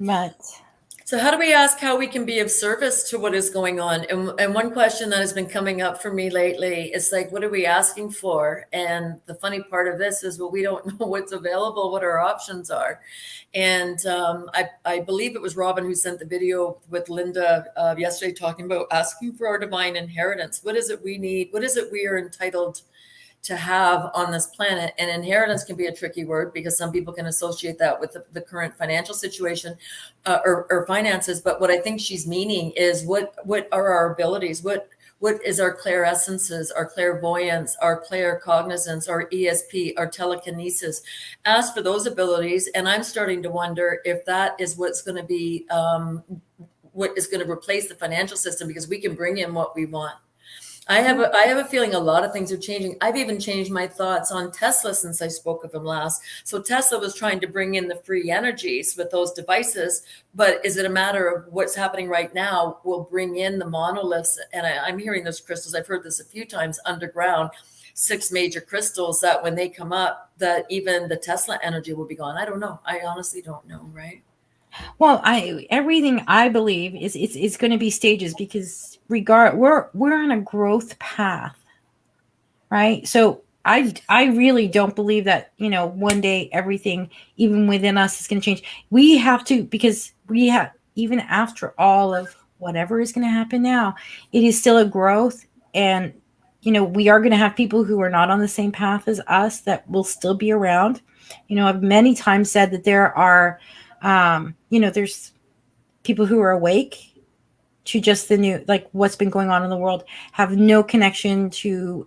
But so how do we ask how we can be of service to what is going on? And one question that has been coming up for me lately is like, what are we asking for? And the funny part of this is, well, we don't know what's available, what our options are. And I believe it was Robin who sent the video with Linda yesterday talking about asking for our divine inheritance. What is it we need? What is it we are entitled to have on this planet? And inheritance can be a tricky word because some people can associate that with the current financial situation or finances. But what I think she's meaning is what are our abilities? What is our clairescences, our clairvoyance, our claircognizance, our ESP, our telekinesis? Ask for those abilities. And I'm starting to wonder if that is what's going to be what is going to replace the financial system, because we can bring in what we want. I have a feeling a lot of things are changing. I've even changed my thoughts on Tesla since I spoke of him last. So Tesla was trying to bring in the free energies with those devices, but is it a matter of what's happening right now will bring in the monoliths? And I'm hearing those crystals. I've heard this a few times underground, 6 major crystals that when they come up, that even the Tesla energy will be gone. I don't know. I honestly don't know. Right. well, everything I believe is it's going to be stages, because we're on a growth path, right? So I really don't believe that one day everything even within us is going to change. We have to, because we have, even after all of whatever is going to happen now, it is still a growth. And we are going to have people who are not on the same path as us that will still be around. I've many times said that there are there's people who are awake to just the new, like what's been going on in the world, have no connection to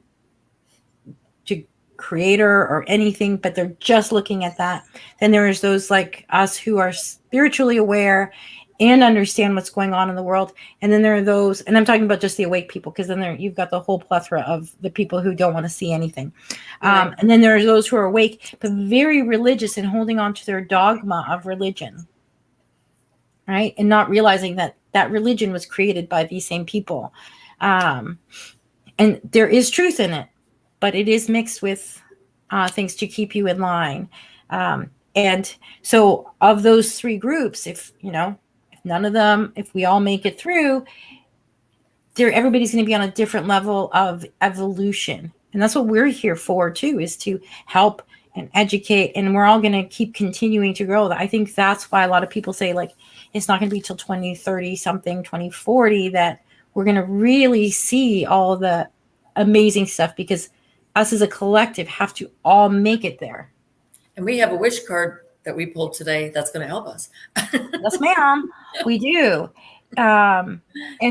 creator or anything, but they're just looking at that. Then there's those like us who are spiritually aware and understand what's going on in the world. And then there are those, and I'm talking about just the awake people, because then you've got the whole plethora of the people who don't want to see anything. Right. And then there are those who are awake but very religious and holding on to their dogma of religion, right? And not realizing that religion was created by these same people. And there is truth in it, but it is mixed with things to keep you in line. And so of those 3 groups, if none of them, if we all make it through, everybody's going to be on a different level of evolution. And that's what we're here for too, is to help and educate. And we're all going to keep continuing to grow. I think that's why a lot of people say, like, it's not going to be till 2030 something, 2040 that we're going to really see all the amazing stuff, because us as a collective have to all make it there. And we have a wish card that we pulled today that's going to help us. Yes, ma'am. We do. And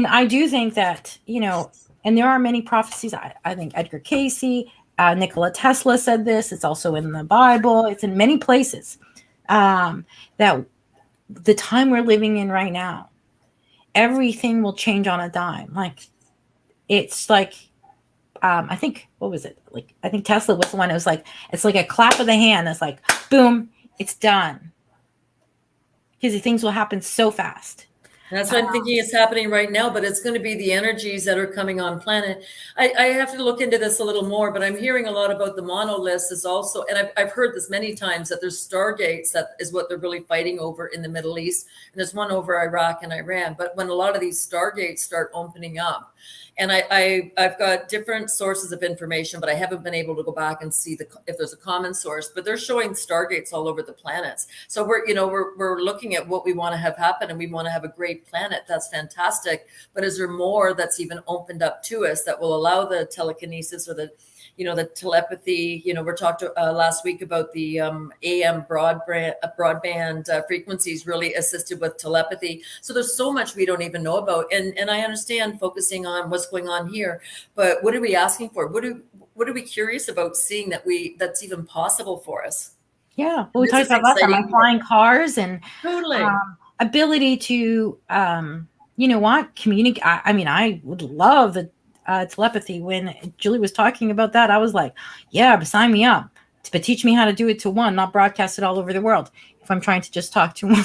I do think that, and there are many prophecies. I think Edgar Cayce, Nikola Tesla said this. It's also in the Bible. It's in many places, that the time we're living in right now, everything will change on a dime. Like, it's like, I think, what was it? Like, I think Tesla was the one. It was like, it's like a clap of the hand. It's like, boom, it's done. Because things will happen so fast. That's what I'm thinking is happening right now, but it's going to be the energies that are coming on planet. I have to look into this a little more, but I'm hearing a lot about the monoliths is also, and I've heard this many times, that there's stargates that is what they're really fighting over in the Middle East. And there's one over Iraq and Iran. But when a lot of these stargates start opening up, and I've got different sources of information, but I haven't been able to go back and see if there's a common source. But they're showing stargates all over the planets. So we're looking at what we want to have happen, and we want to have a great planet. That's fantastic. But is there more that's even opened up to us that will allow the telekinesis or the telepathy? We talked last week about the AM broadband frequencies really assisted with telepathy. So there's so much we don't even know about. And I understand focusing on what's going on here, but what are we asking for? What are we curious about seeing that's even possible for us? Yeah. Well, we This talked is about last time, like exciting. flying cars and Totally. ability to, you know what, communicate. I mean, I would love the telepathy. When Julie was talking about that, I was like, yeah, but sign me up. But teach me how to do it to one, not broadcast it all over the world. If I'm trying to just talk to one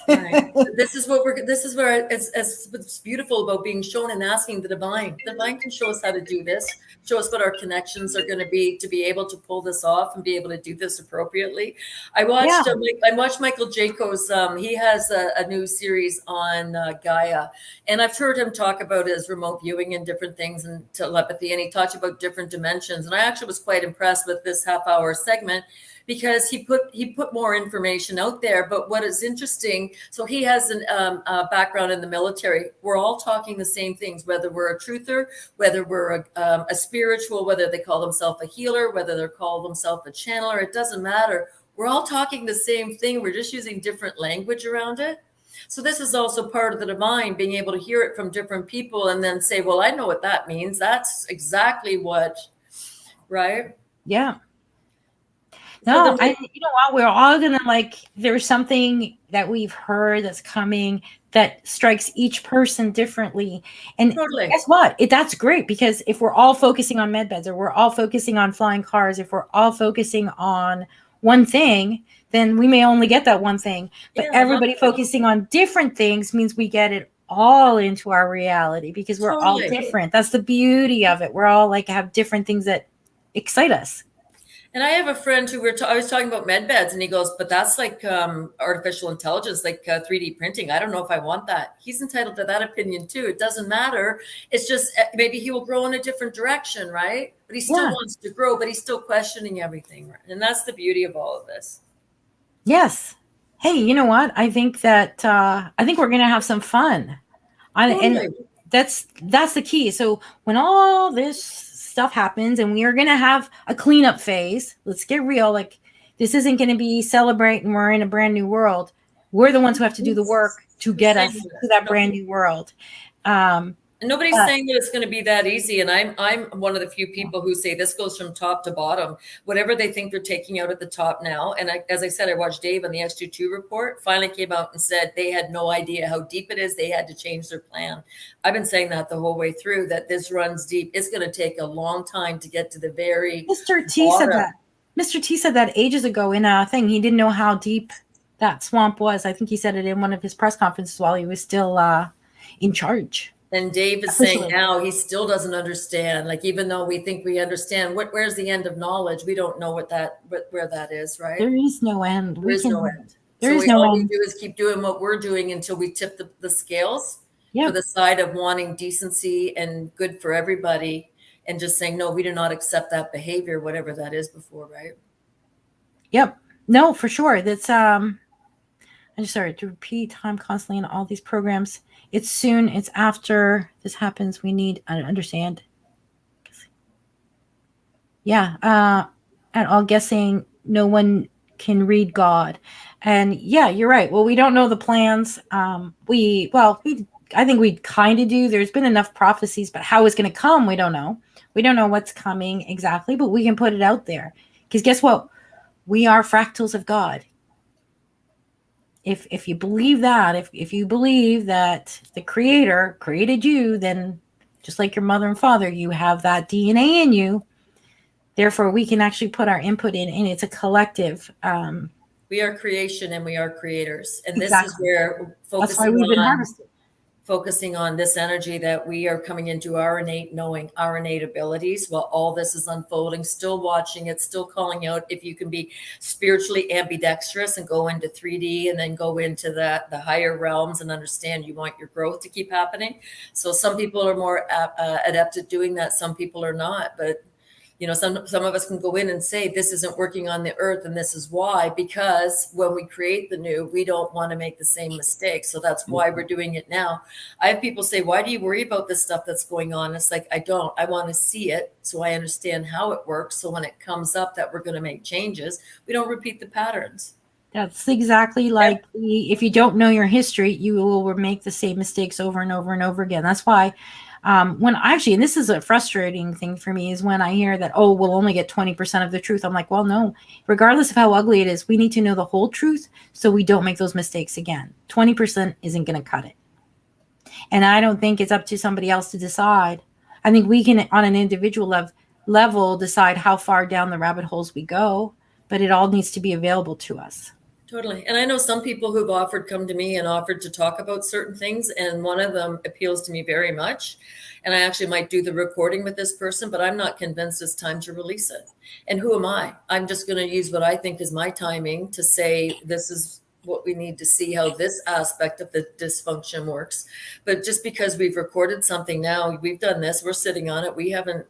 Right. person. This is what we're. This is where it's what's beautiful about being shown and asking the divine. The divine can show us how to do this. Show us what our connections are going to be able to pull this off and be able to do this appropriately. I Yeah. watched. I watched Michael Jacobs. He has a new series on Gaia, and I've heard him talk about his remote viewing and different things and telepathy. And he talked about different dimensions. And I actually was quite impressed with this half-hour segment because he put more information out there. But what is interesting, so he has a background in the military. We're all talking the same things, whether we're a truther, whether we're a spiritual, whether they call themselves a healer, whether they're called themselves a channeler. It doesn't matter. We're all talking the same thing. We're just using different language around it. So this is also part of the divine, being able to hear it from different people and then say, well, I know what that means. That's exactly what, right? Yeah. So No, then, you know what? We're all gonna like. There's something that we've heard that's coming that strikes each person differently. And totally. guess what? That's great because if we're all focusing on med beds, or we're all focusing on flying cars, if we're all focusing on one thing, then we may only get that one thing. But Yeah, everybody focusing on different things means we get it all into our reality because we're all totally. different. That's the beauty of it. We're all like have different things that excite us. And I have a friend who I was talking about med beds, and he goes, "But that's like artificial intelligence, like 3D printing. I don't know if I want that." He's entitled to that opinion too. It doesn't matter. It's just maybe he will grow in a different direction, right? But he still Yeah. wants to grow, but he's still questioning everything, and that's the beauty of all of this. Yes. Hey, you know what? I think that I think we're gonna have some fun. And Totally. that's the key. So when all this stuff happens and we are gonna have a cleanup phase, let's get real. Like this isn't gonna be celebrating we're in a brand new world. We're the ones who have to do the work to get us to that brand new world. And nobody's saying that it's going to be that easy. And I'm one of the few people who say this goes from top to bottom. Whatever they think they're taking out at the top now. And as I said, I watched Dave on the X22 report, finally came out and said they had no idea how deep it is. They had to change their plan. I've been saying that the whole way through, that this runs deep. It's going to take a long time to get to the very Mr. T bottom. said that. Mr. T said that ages ago in a thing. He didn't know how deep that swamp was. I think he said it in one of his press conferences while he was still in charge. And Dave is saying now he still doesn't understand. Like, even though we think we understand, where's the end of knowledge? We don't know where that is, right? There is no end. There is no end. There is no all end. we do is keep doing what we're doing until we tip the scales Yeah. for the side of wanting decency and good for everybody, and just saying, no, we do not accept that behavior, whatever that is before, right? Yep. No, for sure. That's I just started to repeat time constantly in all these programs. It's soon, it's after this happens. We need to understand. Yeah. And all guessing no one can read God. And yeah, you're right. Well, we don't know the plans. I think we kind of do. There's been enough prophecies, but how it's going to come, we don't know. We don't know what's coming exactly, but we can put it out there. Because guess what? We are fractals of God. If you believe that, if you believe that the Creator created you, then just like your mother and father, you have that DNA in you. Therefore, we can actually put our input in, and it's a collective. We are creation and we are creators. And Exactly. This is where focusing on this energy, that we are coming into our innate knowing, our innate abilities, while all this is unfolding, still watching it, still calling out. If you can be spiritually ambidextrous and go into 3D and then go into the higher realms and understand you want your growth to keep happening. So some people are more adept at doing that. Some people are not, but some of us can go in and say, this isn't working on the earth, and this is why, because when we create the new, we don't want to make the same mistakes. So that's why we're doing it now. I have people say, why do you worry about this stuff that's going on? It's like, I don't. I want to see it so I understand how it works. So when it comes up that we're going to make changes, we don't repeat the patterns. That's exactly like if you don't know your history, you will make the same mistakes over and over and over again. That's why When actually, and this is a frustrating thing for me, is when I hear that, oh, we'll only get 20% of the truth. I'm like, well, no, regardless of how ugly it is, we need to know the whole truth so we don't make those mistakes again. 20% isn't going to cut it. And I don't think it's up to somebody else to decide. I think we can, on an individual level, decide how far down the rabbit holes we go, but it all needs to be available to us. Totally. And I know some people who've offered come to me and offered to talk about certain things. And one of them appeals to me very much. And I actually might do the recording with this person, but I'm not convinced it's time to release it. And who am I? I'm just going to use what I think is my timing to say, this is what we need to see how this aspect of the dysfunction works. But just because we've recorded something now, we've done this, we're sitting on it. We haven't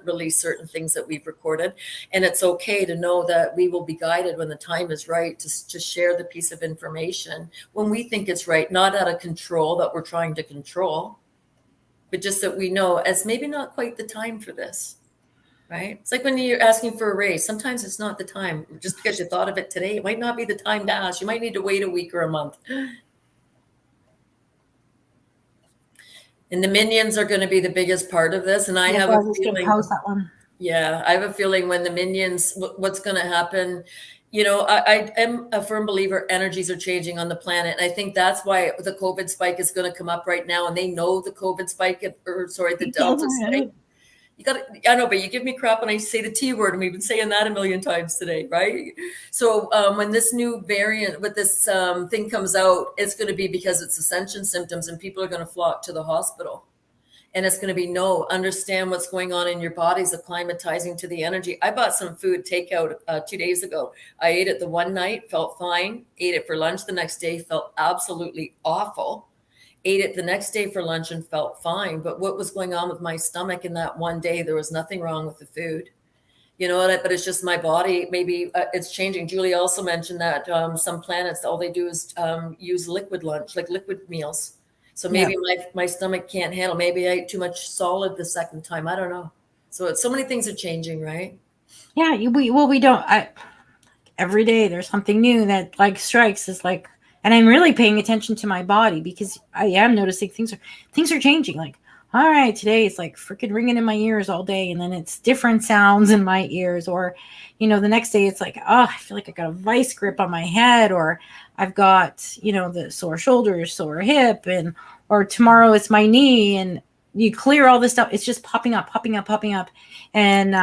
released certain things that we've recorded. And it's okay to know that we will be guided when the time is right to share the piece of information when we think it's right, not out of control that we're trying to control, but just that we know it's maybe not quite the time for this. Right? It's like when you're asking for a raise. Sometimes it's not the time. Just because you thought of it today, it might not be the time to ask. You might need to wait a week or a month. And the minions are going to be the biggest part of this. And I have a feeling, yeah, I have a feeling when the minions, what's going to happen, you know, I am a firm believer energies are changing on the planet. And I think that's why the COVID spike is going to come up right now. And they know the COVID spike, the Delta spike. You got to, I know, but you give me crap when I say the T word, and we've been saying that a million times today, right? So when this new variant with this thing comes out, it's going to be because it's ascension symptoms, and people are going to flock to the hospital. And it's going to be understand what's going on in your bodies, acclimatizing to the energy. I bought some food takeout 2 days ago. I ate it the one night, felt fine. Ate it for lunch the next day, felt absolutely awful. Ate it the next day for lunch and felt fine. But what was going on with my stomach in that one day? There was nothing wrong with the food. You know what? But it's just my body. Maybe it's changing. Julie also mentioned that some planets, all they do is use liquid lunch, like liquid meals. So maybe my stomach can't handle. Maybe I ate too much solid the second time. I don't know. So it's so many things are changing, right? Yeah. We don't. Every day there's something new that like strikes. Is like. And I'm really paying attention to my body because I am noticing things are changing. Like, all right, today it's like freaking ringing in my ears all day. And then it's different sounds in my ears. Or, you know, the next day it's like, oh, I feel like I got a vice grip on my head. Or I've got, you know, the sore shoulder, sore hip. Or tomorrow it's my knee. And you clear all this stuff. It's just popping up. And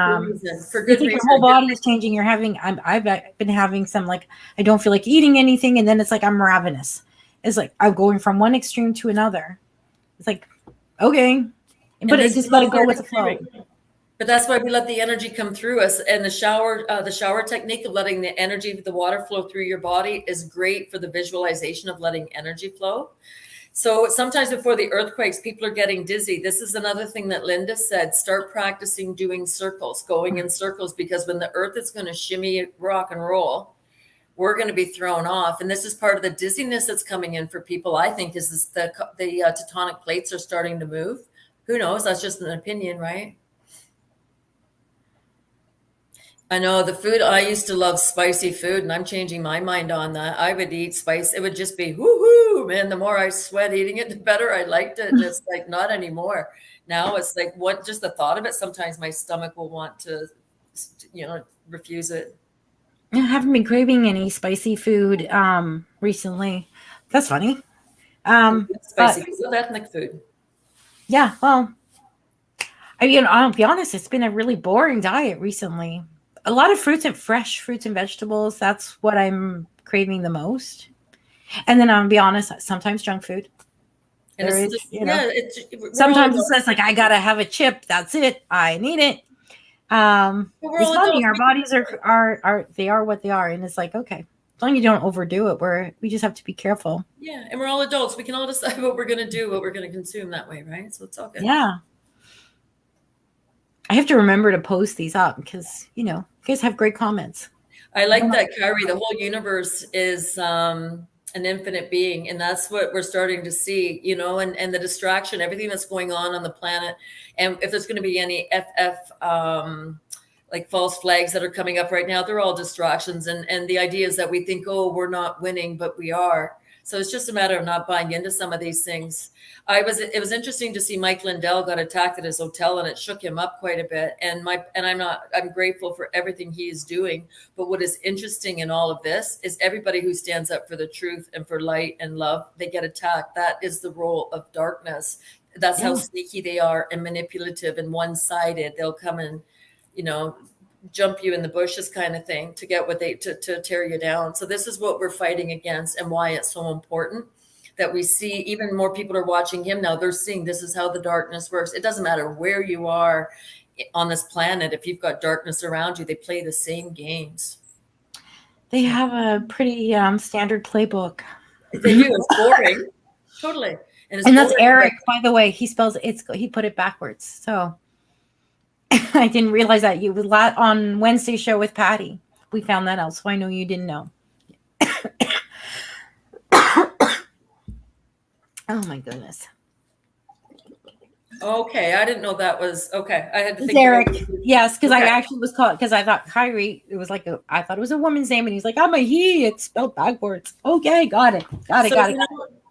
for good reason. Your whole body is changing. I've been having some, like, I don't feel like eating anything. And then it's like, I'm ravenous. It's like, I'm going from one extreme to another. It's like, okay, but it's just got to go with the flow. But that's why we let the energy come through us. And the shower technique of letting the energy, the water flow through your body is great for the visualization of letting energy flow. So sometimes before the earthquakes, people are getting dizzy. This is another thing that Linda said, start practicing doing circles, going in circles, because when the earth is going to shimmy, rock and roll, we're going to be thrown off. And this is part of the dizziness that's coming in for people, I think, is the tectonic plates are starting to move. Who knows? That's just an opinion, right? I know the food, I used to love spicy food, and I'm changing my mind on that. I would eat spice. It would just be woohoo, man. The more I sweat eating it, the better I liked it. And it's like, not anymore. Now it's like, what, just the thought of it, sometimes my stomach will want to, you know, refuse it. I haven't been craving any spicy food recently. That's funny. Spicy, ethnic food. Yeah, well, I'll be honest, it's been a really boring diet recently. A lot of fresh fruits and vegetables. That's what I'm craving the most. And then I'll be honest, sometimes junk food. And sometimes it's just like, I gotta have a chip. That's it. I need it. It's funny. Our bodies they are what they are, and it's like, okay, as long as you don't overdo it, we just have to be careful. Yeah, and we're all adults. We can all decide what we're gonna do, what we're gonna consume that way, right? So it's all good. Yeah. I have to remember to post these up because, you know, you guys have great comments. I like that, Kyrie. The whole universe is an infinite being. And that's what we're starting to see, you know, and the distraction, everything that's going on the planet. And if there's going to be any like false flags that are coming up right now, they're all distractions. And the idea is that we think, oh, we're not winning, but we are. So it's just a matter of not buying into some of these things. It was interesting to see Mike Lindell got attacked at his hotel, and it shook him up quite a bit. And I'm grateful for everything he is doing. But what is interesting in all of this is everybody who stands up for the truth and for light and love, they get attacked. That is the role of darkness. That's how sneaky they are and manipulative and one-sided. They'll come and, jump you in the bushes kind of thing to get what to tear you down. So this is what we're fighting against, and why it's so important that we see even more people are watching him now. They're seeing this is how the darkness works. It doesn't matter where you are on this planet. If you've got darkness around you, they play the same games. They have a pretty standard playbook. They do. It's boring. Totally. And that's Eric, by the way. He put it backwards. So I didn't realize that you on Wednesday show with Patty. We found that out, so I know you didn't know. Oh my goodness. Okay, I didn't know that was okay. I had to think. Eric, yes, because I actually was called because I thought Kyrie. It was like I thought it was a woman's name, and he's like, "I'm a he." It's spelled backwards. Okay, got it.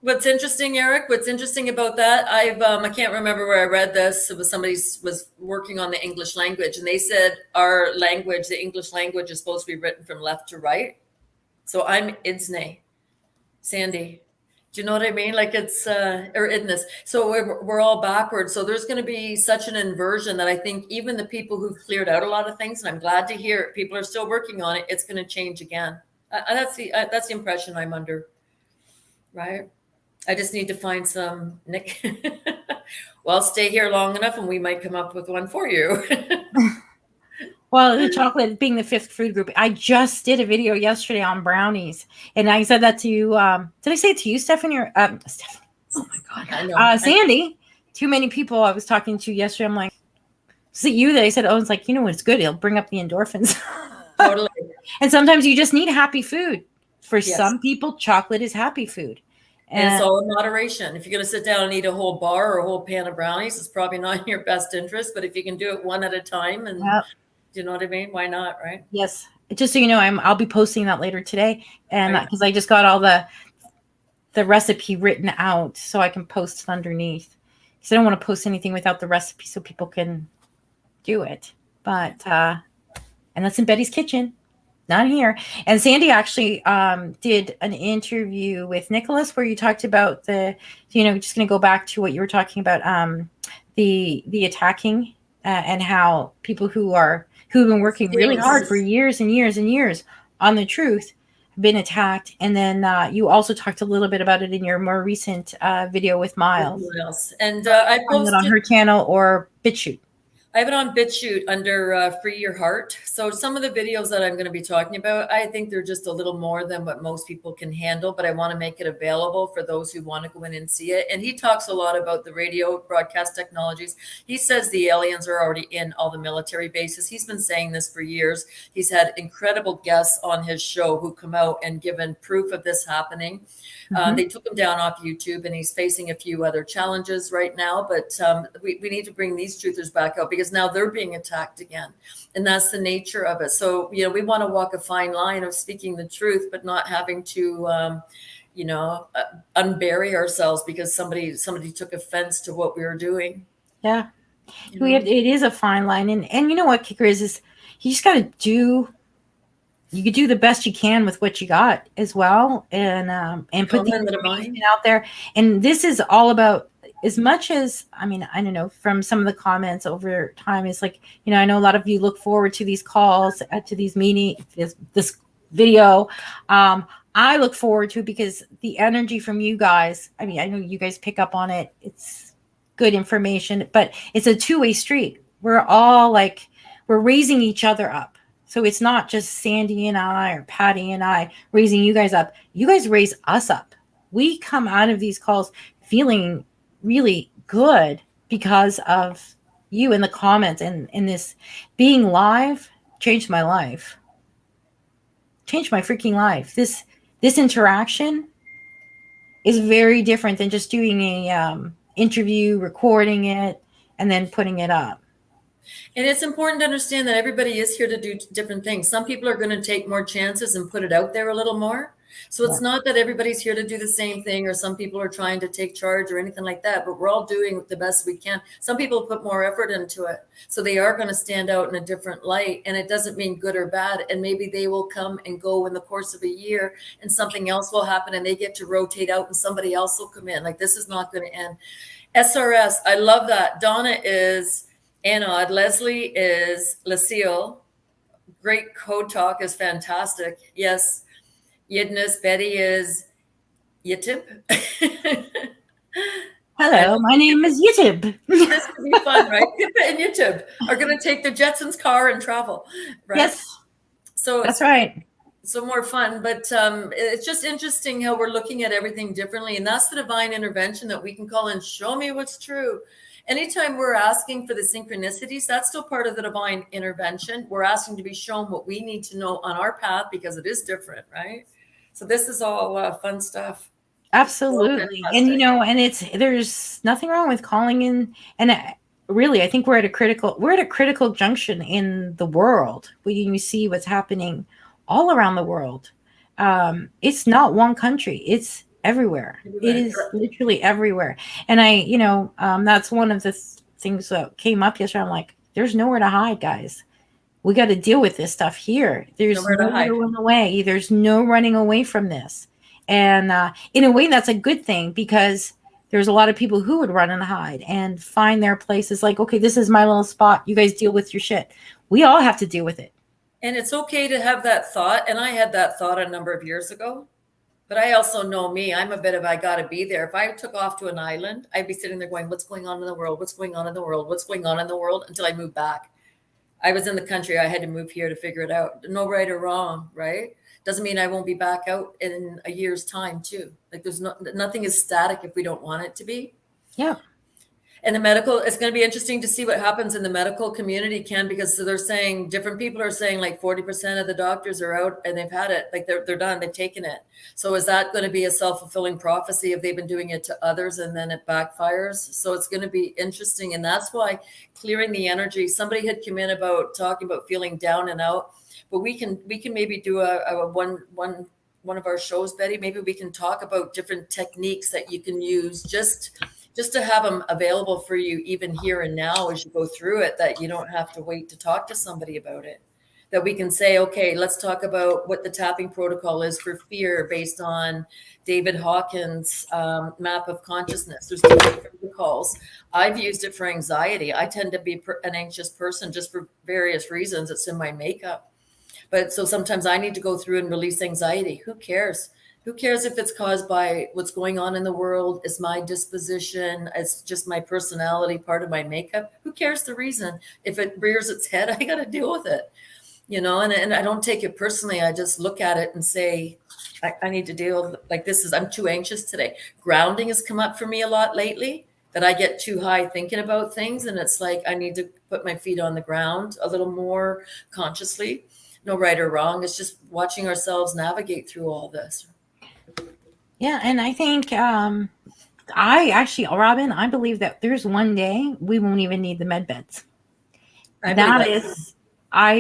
What's interesting, Eric? What's interesting about that? I can't remember where I read this. It was somebody was working on the English language, and they said our language, the English language, is supposed to be written from left to right. So I'm Idsne, Sandy. Do you know what I mean? Like it's or Idness. So we're all backwards. So there's going to be such an inversion that I think even the people who've cleared out a lot of things, and I'm glad to hear people are still working on it. It's going to change again. That's the impression I'm under. Right. I just need to find some Nick. Well, stay here long enough and we might come up with one for you. Well, the chocolate being the fifth food group. I just did a video yesterday on brownies, and I said that to you. Did I say it to you, Stephanie? Or Stephanie? Oh my God, I know. Sandy. Too many people I was talking to yesterday. I'm like, is it you that I said? Oh, it's like, it's good. It'll bring up the endorphins. Totally. And sometimes you just need happy food. For some people, chocolate is happy food. And it's all in moderation. If you're going to sit down and eat a whole bar or a whole pan of brownies, it's probably not in your best interest. But if you can do it one at a time, and do you know what I mean? Why not? Right? Yes. Just so you know, I'll be posting that later today, and because I just got all the recipe written out, so I can post underneath. Because I don't want to post anything without the recipe, so people can do it. But and that's in Betty's kitchen. Not here. And Sandy actually did an interview with Nicholas where you talked about just going to go back to what you were talking about, the attacking and how people who've been working really hard for years and years and years on the truth have been attacked. And then you also talked a little bit about it in your more recent video with Miles. And I posted it on her channel or BitChute. I have it on BitChute under Free Your Heart. So some of the videos that I'm going to be talking about, I think they're just a little more than what most people can handle, but I want to make it available for those who want to go in and see it. And he talks a lot about the radio broadcast technologies. He says the aliens are already in all the military bases. He's been saying this for years. He's had incredible guests on his show who come out and given proof of this happening. They took him down off YouTube, and he's facing a few other challenges right now. But we need to bring these truthers back out because now they're being attacked again. And that's the nature of it. So, we want to walk a fine line of speaking the truth, but not having to, unbury ourselves because somebody took offense to what we were doing. Yeah. It is a fine line. And you know what, kicker is you just got to you could do the best you can with what you got as well, and put the information out there. And this is all about, as much as, I don't know, from some of the comments over time, it's like, I know a lot of you look forward to these calls, to these meetings, this video. I look forward to it because the energy from you guys, I know you guys pick up on it. It's good information, but it's a two-way street. We're all we're raising each other up. So it's not just Sandy and I or Patty and I raising you guys up. You guys raise us up. We come out of these calls feeling really good because of you in the comments, and this being live changed my life. Changed my freaking life. This interaction is very different than just doing a interview, recording it, and then putting it up. And it's important to understand that everybody is here to do different things. Some people are going to take more chances and put it out there a little more. So it's not that everybody's here to do the same thing, or some people are trying to take charge or anything like that, but we're all doing the best we can. Some people put more effort into it, so they are going to stand out in a different light, and it doesn't mean good or bad. And maybe they will come and go in the course of a year, and something else will happen, and they get to rotate out, and somebody else will come in. Like, this is not going to end. SRS, I love that. Donna is Anod, Leslie is Lucille. Great code talk is fantastic. Yes. Yidness, Betty is Yitib. Hello, my name is YouTube. This could be fun, right? Pippa and YouTube are going to take the Jetsons car and travel, right? Yes, so that's right. So more fun, but it's just interesting how we're looking at everything differently, and that's the divine intervention that we can call in. Show me what's true. Anytime we're asking for the synchronicities, that's still part of the divine intervention. We're asking to be shown what we need to know on our path, because it is different, right? So this is all fun stuff. Absolutely. And, you know, and there's nothing wrong with calling in. And really, I think we're at a critical junction in the world when you see what's happening all around the world. It's not one country. It's everywhere. It is literally everywhere. And that's one of the things that came up yesterday. I'm like, there's nowhere to hide, guys. We got to deal with this stuff here. There's nowhere to run away. There's no running away from this. And in a way, that's a good thing, because there's a lot of people who would run and hide and find their places like, okay, this is my little spot. You guys deal with your shit. We all have to deal with it. And it's okay to have that thought. And I had that thought a number of years ago. But I also know me. I'm a bit of, I got to be there. If I took off to an island, I'd be sitting there going, what's going on in the world? What's going on in the world? What's going on in the world? Until I moved back. I was in the country. I had to move here to figure it out. No right or wrong, right? Doesn't mean I won't be back out in a year's time too. Like, there's nothing is static if we don't want it to be. Yeah. And the medical, it's going to be interesting to see what happens in the medical community, Ken, because they're saying, different people are saying like 40% of the doctors are out and they've had it. Like, they're done. They've taken it. So is that going to be a self-fulfilling prophecy if they've been doing it to others and then it backfires? So it's going to be interesting. And that's why clearing the energy, somebody had come in about talking about feeling down and out, but we can maybe do one of our shows, Betty. Maybe we can talk about different techniques that you can use just to have them available for you even here and now as you go through it, that you don't have to wait to talk to somebody about it. That we can say, okay, let's talk about what the tapping protocol is for fear based on David Hawkins' map of consciousness. There's different protocols. I've used it for anxiety. I tend to be an anxious person just for various reasons. It's in my makeup. But so sometimes I need to go through and release anxiety. Who cares? Who cares if it's caused by what's going on in the world? It's my disposition. It's just my personality, part of my makeup. Who cares the reason? If it rears its head, I got to deal with it, and I don't take it personally. I just look at it and say, I need to deal like this I'm too anxious today. Grounding has come up for me a lot lately, that I get too high thinking about things. And it's like, I need to put my feet on the ground a little more consciously. No right or wrong. It's just watching ourselves navigate through all this. Yeah, and I think Robin, I believe that there's one day we won't even need the med beds. I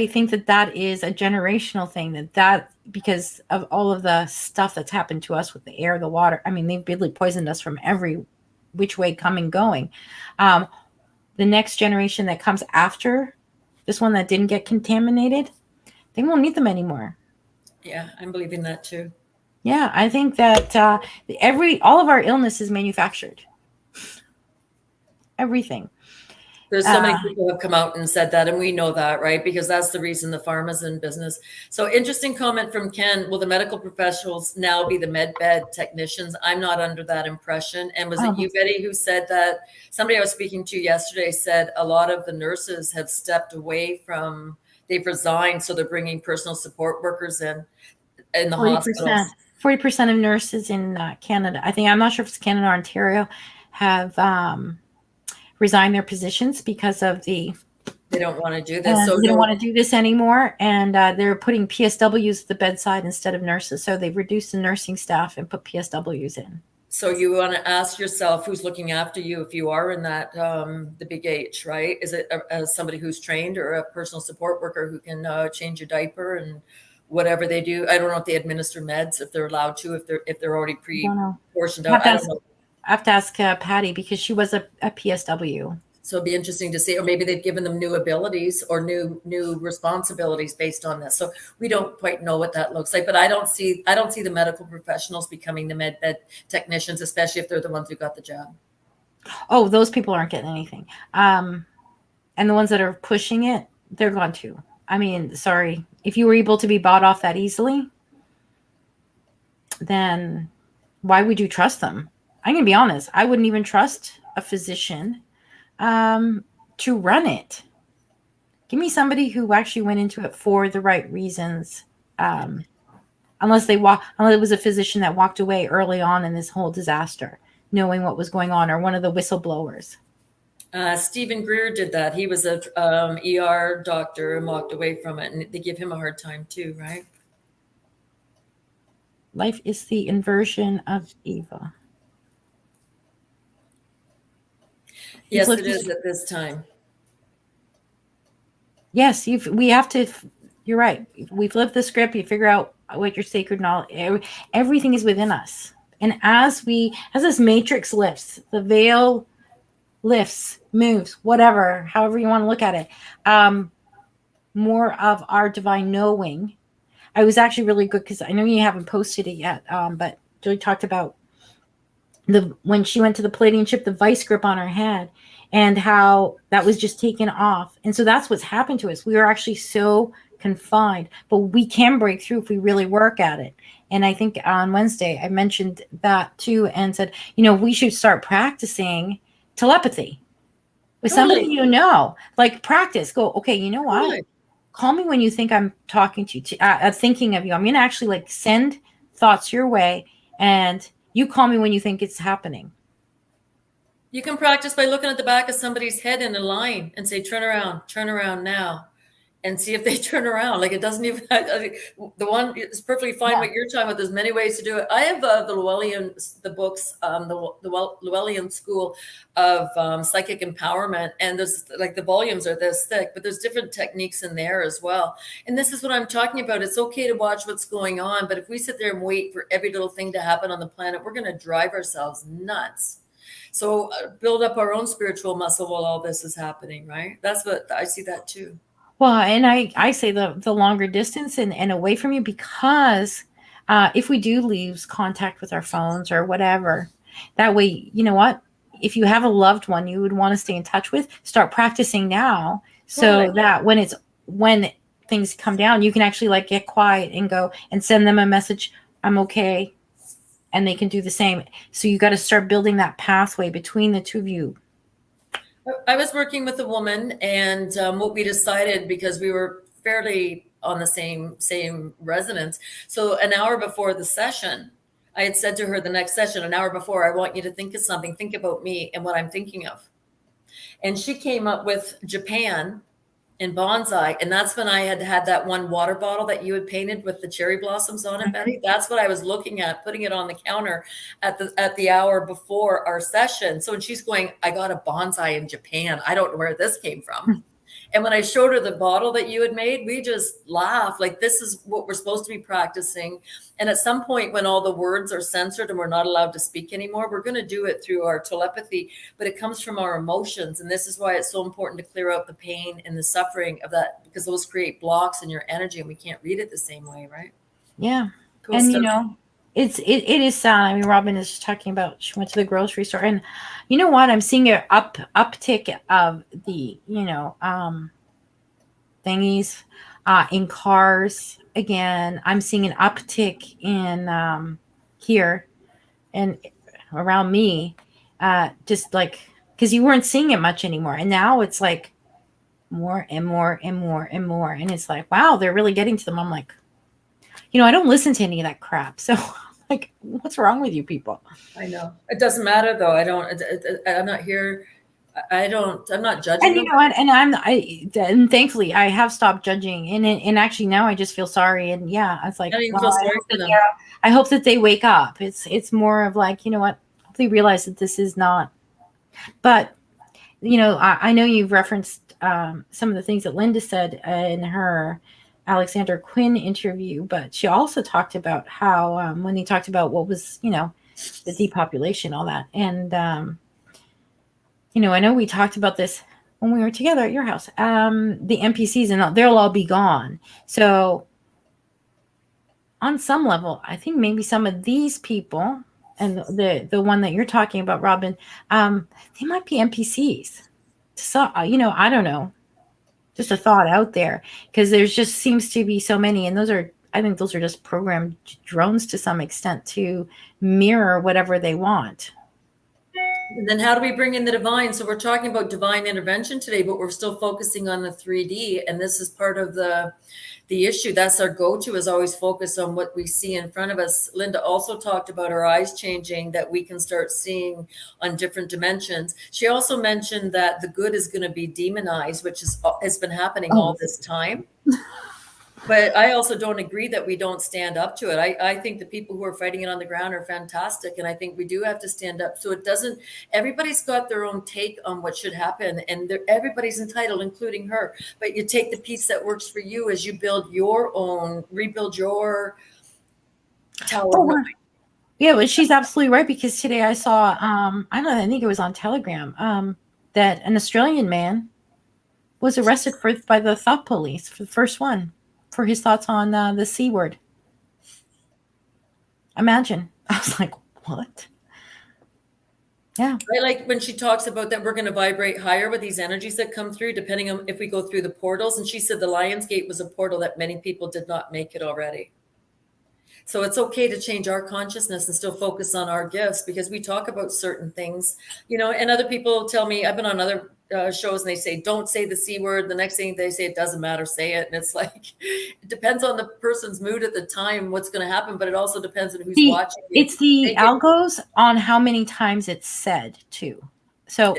think that is a generational thing, that because of all of the stuff that's happened to us with the air, the water. I mean, they've really poisoned us from every which way coming, going. The next generation that comes after this one that didn't get contaminated, they won't need them anymore. Yeah, I'm believing that too. Yeah, I think that all of our illness is manufactured. Everything. There's so many people who have come out and said that, and we know that, right? Because that's the reason the pharma's in business. So interesting comment from Ken. Will the medical professionals now be the med bed technicians? I'm not under that impression. And was it you, Betty, who said that? Somebody I was speaking to yesterday said a lot of the nurses have stepped away from, they've resigned, so they're bringing personal support workers in the 40%, hospitals. 40% of nurses in Canada, I'm not sure if it's Canada or Ontario, have resigned their positions because of they don't want to do this. So they don't want to do this anymore. And they're putting PSWs at the bedside instead of nurses. So they've reduced the nursing staff and put PSWs in. So you want to ask yourself who's looking after you if you are in that, the big H, right? Is it somebody who's trained or a personal support worker who can change your diaper and whatever they do. I don't know if they administer meds, if they're allowed to, if they're already don't know. portioned I have out. to I don't ask, know. I have to ask Patty because she was a PSW. So it'd be interesting to see, or maybe they've given them new abilities or new responsibilities based on this. So we don't quite know what that looks like. But I don't see the medical professionals becoming the med technicians, especially if they're the ones who got the job. Oh, those people aren't getting anything. And the ones that are pushing it, they're gone too. I mean, sorry. If you were able to be bought off that easily, then why would you trust them? I'm going to be honest. I wouldn't even trust a physician to run it. Give me somebody who actually went into it for the right reasons. Unless it was a physician that walked away early on in this whole disaster, knowing what was going on, or one of the whistleblowers. Stephen Greer did that. He was a ER doctor and walked away from it, and they give him a hard time too, right? Life is the inversion of Eva. Yes, it is at this time. Yes, we have to. You're right. We've lived the script. You figure out what your sacred knowledge. Everything is within us, and as this matrix lifts, the veil lifts, moves, whatever, however you want to look at it. More of our divine knowing. I was actually really good because I know you haven't posted it yet, but Julie talked about when she went to the Palladian ship, the vice grip on her head, and how that was just taken off. And so that's what's happened to us. We are actually so confined, but we can break through if we really work at it. And I think on Wednesday, I mentioned that too, and said, we should start practicing telepathy with somebody like practice. Go, okay, you know what? Totally. Call me when you think I'm talking to you, thinking of you. I'm going to actually send thoughts your way, and you call me when you think it's happening. You can practice by looking at the back of somebody's head in a line and say, turn around now, and see if they turn around. It doesn't even, the one is perfectly fine. What you're talking about, there's many ways to do it. I have the books, the Llewellyn School of Psychic Empowerment. And there's the volumes are this thick, but there's different techniques in there as well. And this is what I'm talking about. It's okay to watch what's going on, but if we sit there and wait for every little thing to happen on the planet, we're going to drive ourselves nuts. So build up our own spiritual muscle while all this is happening, right? That's what I see that too. Well, and I say the longer distance and away from you, because if we do lose contact with our phones or whatever, that way, you know what? If you have a loved one you would want to stay in touch with, start practicing now, so that when things come down, you can actually get quiet and go and send them a message, I'm okay, and they can do the same. So you got to start building that pathway between the two of you. I was working with a woman, and what we decided, because we were fairly on the same resonance. So an hour before the session, I had said to her, the next session, an hour before, I want you to think of something, think about me and what I'm thinking of. And she came up with Japan and bonsai. And that's when I had that one water bottle that you had painted with the cherry blossoms on it, Betty. That's what I was looking at, putting it on the counter at the hour before our session. So when she's going, I got a bonsai in Japan, I don't know where this came from. And when I showed her the bottle that you had made, we just laughed. This is what we're supposed to be practicing. And at some point, when all the words are censored and we're not allowed to speak anymore, we're going to do it through our telepathy, but it comes from our emotions. And this is why it's so important to clear out the pain and the suffering of that, because those create blocks in your energy and we can't read it the same way, right? Yeah. Cool and stuff. It is sad. I mean, Robin is just talking about, she went to the grocery store, and you know what? I'm seeing an uptick of the, thingies in cars. Again, I'm seeing an uptick in here and around me, just because you weren't seeing it much anymore. And now it's more and more and more and more. And it's wow, they're really getting to them. I'm I don't listen to any of that crap. So what's wrong with you people? I know. It doesn't matter though. I'm not here. I'm not judging. And you know what? And and thankfully I have stopped judging. And actually now I just feel sorry. And yeah, it's I hope that they wake up. It's more of you know what? They realize that this is not, but I know you've referenced some of the things that Linda said in her Alexander Quinn interview, but she also talked about how when he talked about what was, the depopulation, all that. And, I know we talked about this when we were together at your house, the NPCs, and they'll all be gone. So on some level, I think maybe some of these people and the one that you're talking about, Robin, they might be NPCs. So, I don't know. Just a thought out there, because there's just seems to be so many, and I think those are just programmed drones to some extent to mirror whatever they want. And then how do we bring in the divine? So we're talking about divine intervention today, but we're still focusing on the 3D. And this is part of the issue. That's our go-to, is always focus on what we see in front of us. Linda also talked about our eyes changing, that we can start seeing on different dimensions. She also mentioned that the good is going to be demonized, which has been happening all this time. But I also don't agree that we don't stand up to it. I think the people who are fighting it on the ground are fantastic. And I think we do have to stand up. So everybody's got their own take on what should happen. And everybody's entitled, including her. But you take the piece that works for you as you rebuild your tower. Oh, yeah, well, she's absolutely right, because today I saw, I think it was on Telegram, that an Australian man was arrested by the thought police, for the first one, for his thoughts on the C word. Imagine. I was like, what? Yeah. I like when she talks about that we're going to vibrate higher with these energies that come through, depending on if we go through the portals. And she said the Lion's Gate was a portal that many people did not make it already. So it's okay to change our consciousness and still focus on our gifts, because we talk about certain things, and other people tell me, I've been on other shows, and they say, don't say the C word. The next thing they say, it doesn't matter, say it. And it's like, it depends on the person's mood at the time, what's going to happen, but it also depends on who's watching. It's the algos on how many times it's said too. So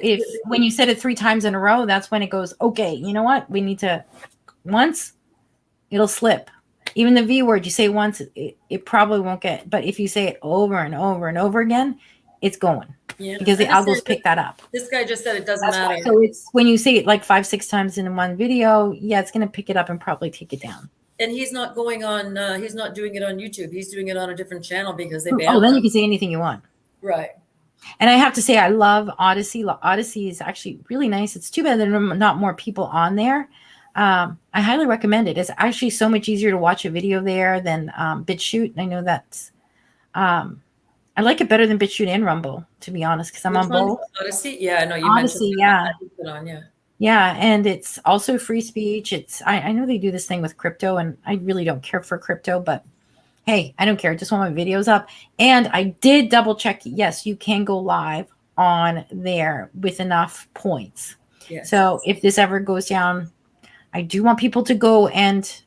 when you said it 3 times in a row, that's when it goes, okay, you know what? We need to, once it'll slip. Even the V word, you say once, it probably won't get, but if you say it over and over and over again, it's going. Yeah, because the algos pick that up. This guy just said it doesn't matter. So it's when you say it like 5-6 times in one video, yeah, it's going to pick it up and probably take it down. And he's not going on, he's not doing it on YouTube. He's doing it on a different channel because they banned then them. You can say anything you want. Right. And I have to say, I love Odyssey. Odyssey is actually really nice. It's too bad there are not more people on there. I highly recommend it. It's actually so much easier to watch a video there than BitChute. I know that's I like it better than BitChute and Rumble, to be honest, because I'm on both. Odyssey, yeah, no, you Odyssey, mentioned yeah. Yeah, and it's also free speech. I know they do this thing with crypto, and I really don't care for crypto, but hey, I don't care. I just want my videos up. And I did double check. Yes, you can go live on there with enough points. Yes. So if this ever goes down, I do want people to go and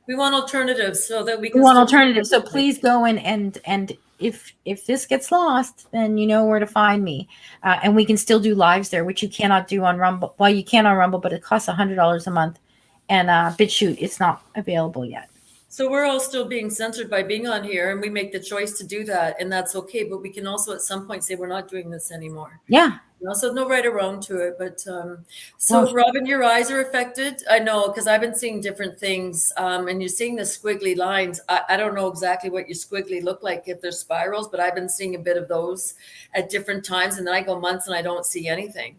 we want alternatives so that we want alternatives. So please go and if this gets lost, then you know where to find me. And we can still do lives there, which you cannot do on Rumble. Well, you can on Rumble, but it costs $100 a month. And BitChute, it's not available yet. So we're all still being censored by being on here, and we make the choice to do that, and that's okay. But we can also at some point say we're not doing this anymore. Yeah. So no right or wrong to it. But Robin, your eyes are affected. I know, because I've been seeing different things, and you're seeing the squiggly lines. I don't know exactly what your squiggly look like, if they're spirals, but I've been seeing a bit of those at different times, and then I go months and I don't see anything.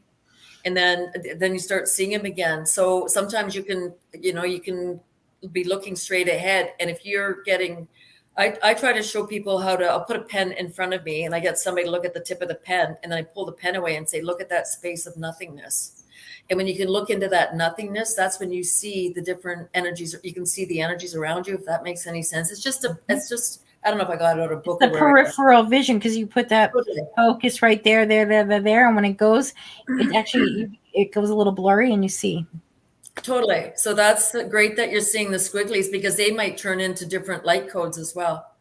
And then you start seeing them again. So sometimes you can be looking straight ahead. And if you're getting, I try to show people I'll put a pen in front of me and I get somebody to look at the tip of the pen, and then I pull the pen away and say, look at that space of nothingness. And when you can look into that nothingness, that's when you see the different energies, you can see the energies around you, if that makes any sense. It's just, I don't know if I got it out of a book. The peripheral vision, because you put that focus right there. And when it goes, it actually, it goes a little blurry and you see. Totally. So that's great that you're seeing the squigglies, because they might turn into different light codes as well.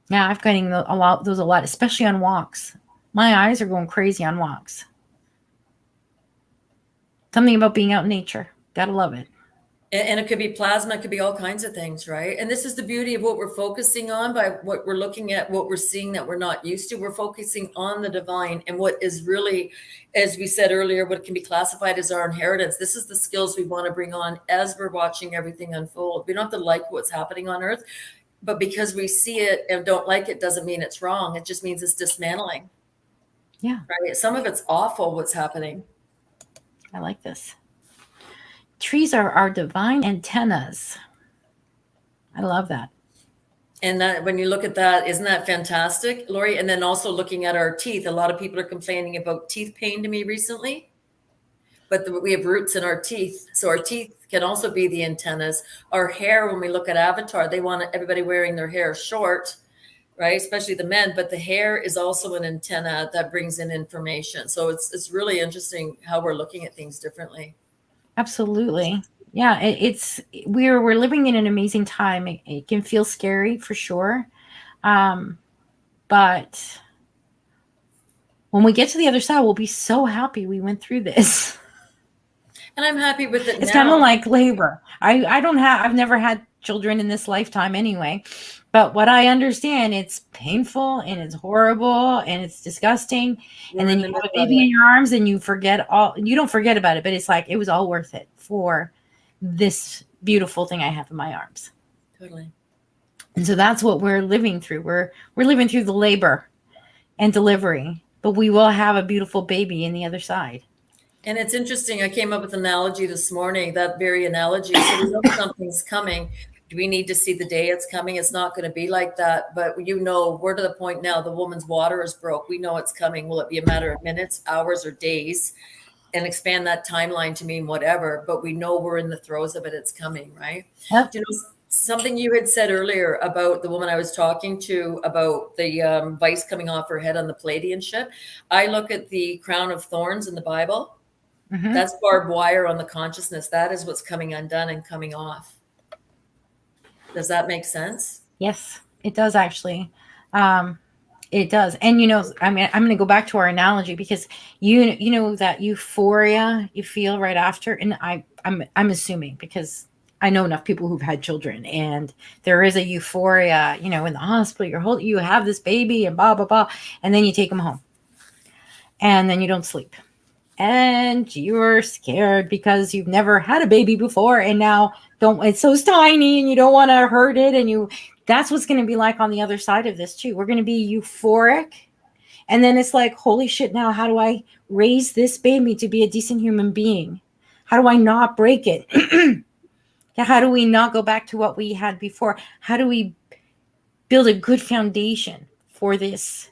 Yeah, I've getting those a lot, especially on walks. My eyes are going crazy on walks. Something about being out in nature. Gotta love it. And it could be plasma, it could be all kinds of things, right? And this is the beauty of what we're focusing on by what we're looking at, what we're seeing that we're not used to. We're focusing on the divine and what is really, as we said earlier, what can be classified as our inheritance. This is the skills we want to bring on as we're watching everything unfold. We don't have to like what's happening on earth, but because we see it and don't like it doesn't mean it's wrong. It just means it's dismantling. Yeah. Right. Some of it's awful what's happening. I like this. Trees are our divine antennas. I love that. And that when you look at that, isn't that fantastic, Lori? And then also looking at our teeth. A lot of people are complaining about teeth pain to me recently, but we have roots in our teeth. So our teeth can also be the antennas. Our hair, when we look at Avatar, they want everybody wearing their hair short, right? Especially the men, but the hair is also an antenna that brings in information. So it's really interesting how we're looking at things differently. Absolutely. Yeah, we're living in an amazing time. It can feel scary for sure. But when we get to the other side, we'll be so happy we went through this. And I'm happy with it. It's kind of like labor. I've never had children in this lifetime anyway, but what I understand, it's painful and it's horrible and it's disgusting. And then you have a baby in your arms and you don't forget about it, but it's like, it was all worth it for this beautiful thing I have in my arms. Totally. And so that's what we're living through. We're living through the labor and delivery, but we will have a beautiful baby in the other side. And it's interesting. I came up with an analogy this morning, that very analogy. So we know something's coming. Do we need to see the day it's coming? It's not going to be like that. But we're to the point now, the woman's water is broke. We know it's coming. Will it be a matter of minutes, hours, or days? And expand that timeline to mean whatever. But we know we're in the throes of it. It's coming, right? Yep. Something you had said earlier about the woman I was talking to about the vice coming off her head on the Palladian ship. I look at the crown of thorns in the Bible. Mm-hmm. That's barbed wire on the consciousness. That is what's coming undone and coming off. Does that make sense? Yes, it does actually. It does. And I'm going to go back to our analogy because you know that euphoria you feel right after, and I'm assuming because I know enough people who've had children, and there is a euphoria, in the hospital. You have this baby and blah blah blah, and then you take them home, and then you don't sleep. And you're scared because you've never had a baby before, and now it's so tiny and you don't want to hurt it. And that's what's going to be like on the other side of this too. We're going to be euphoric. And then it's like, holy shit, now how do I raise this baby to be a decent human being? How do I not break it? How do we not go back to what we had before? How do we build a good foundation for this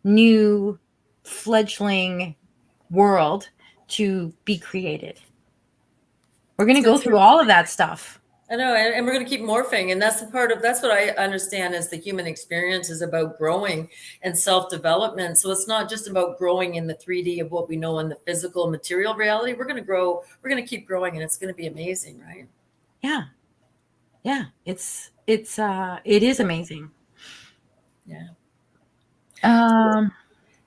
new fledgling world to be created? We're going to go through all of that stuff. I know, and we're going to keep morphing, and that's what I understand is the human experience is about growing and self-development. So it's not just about growing in the 3D of what we know in the physical material reality. We're going to grow. We're going to keep growing, and it's going to be amazing, right? Yeah. It is amazing. Yeah.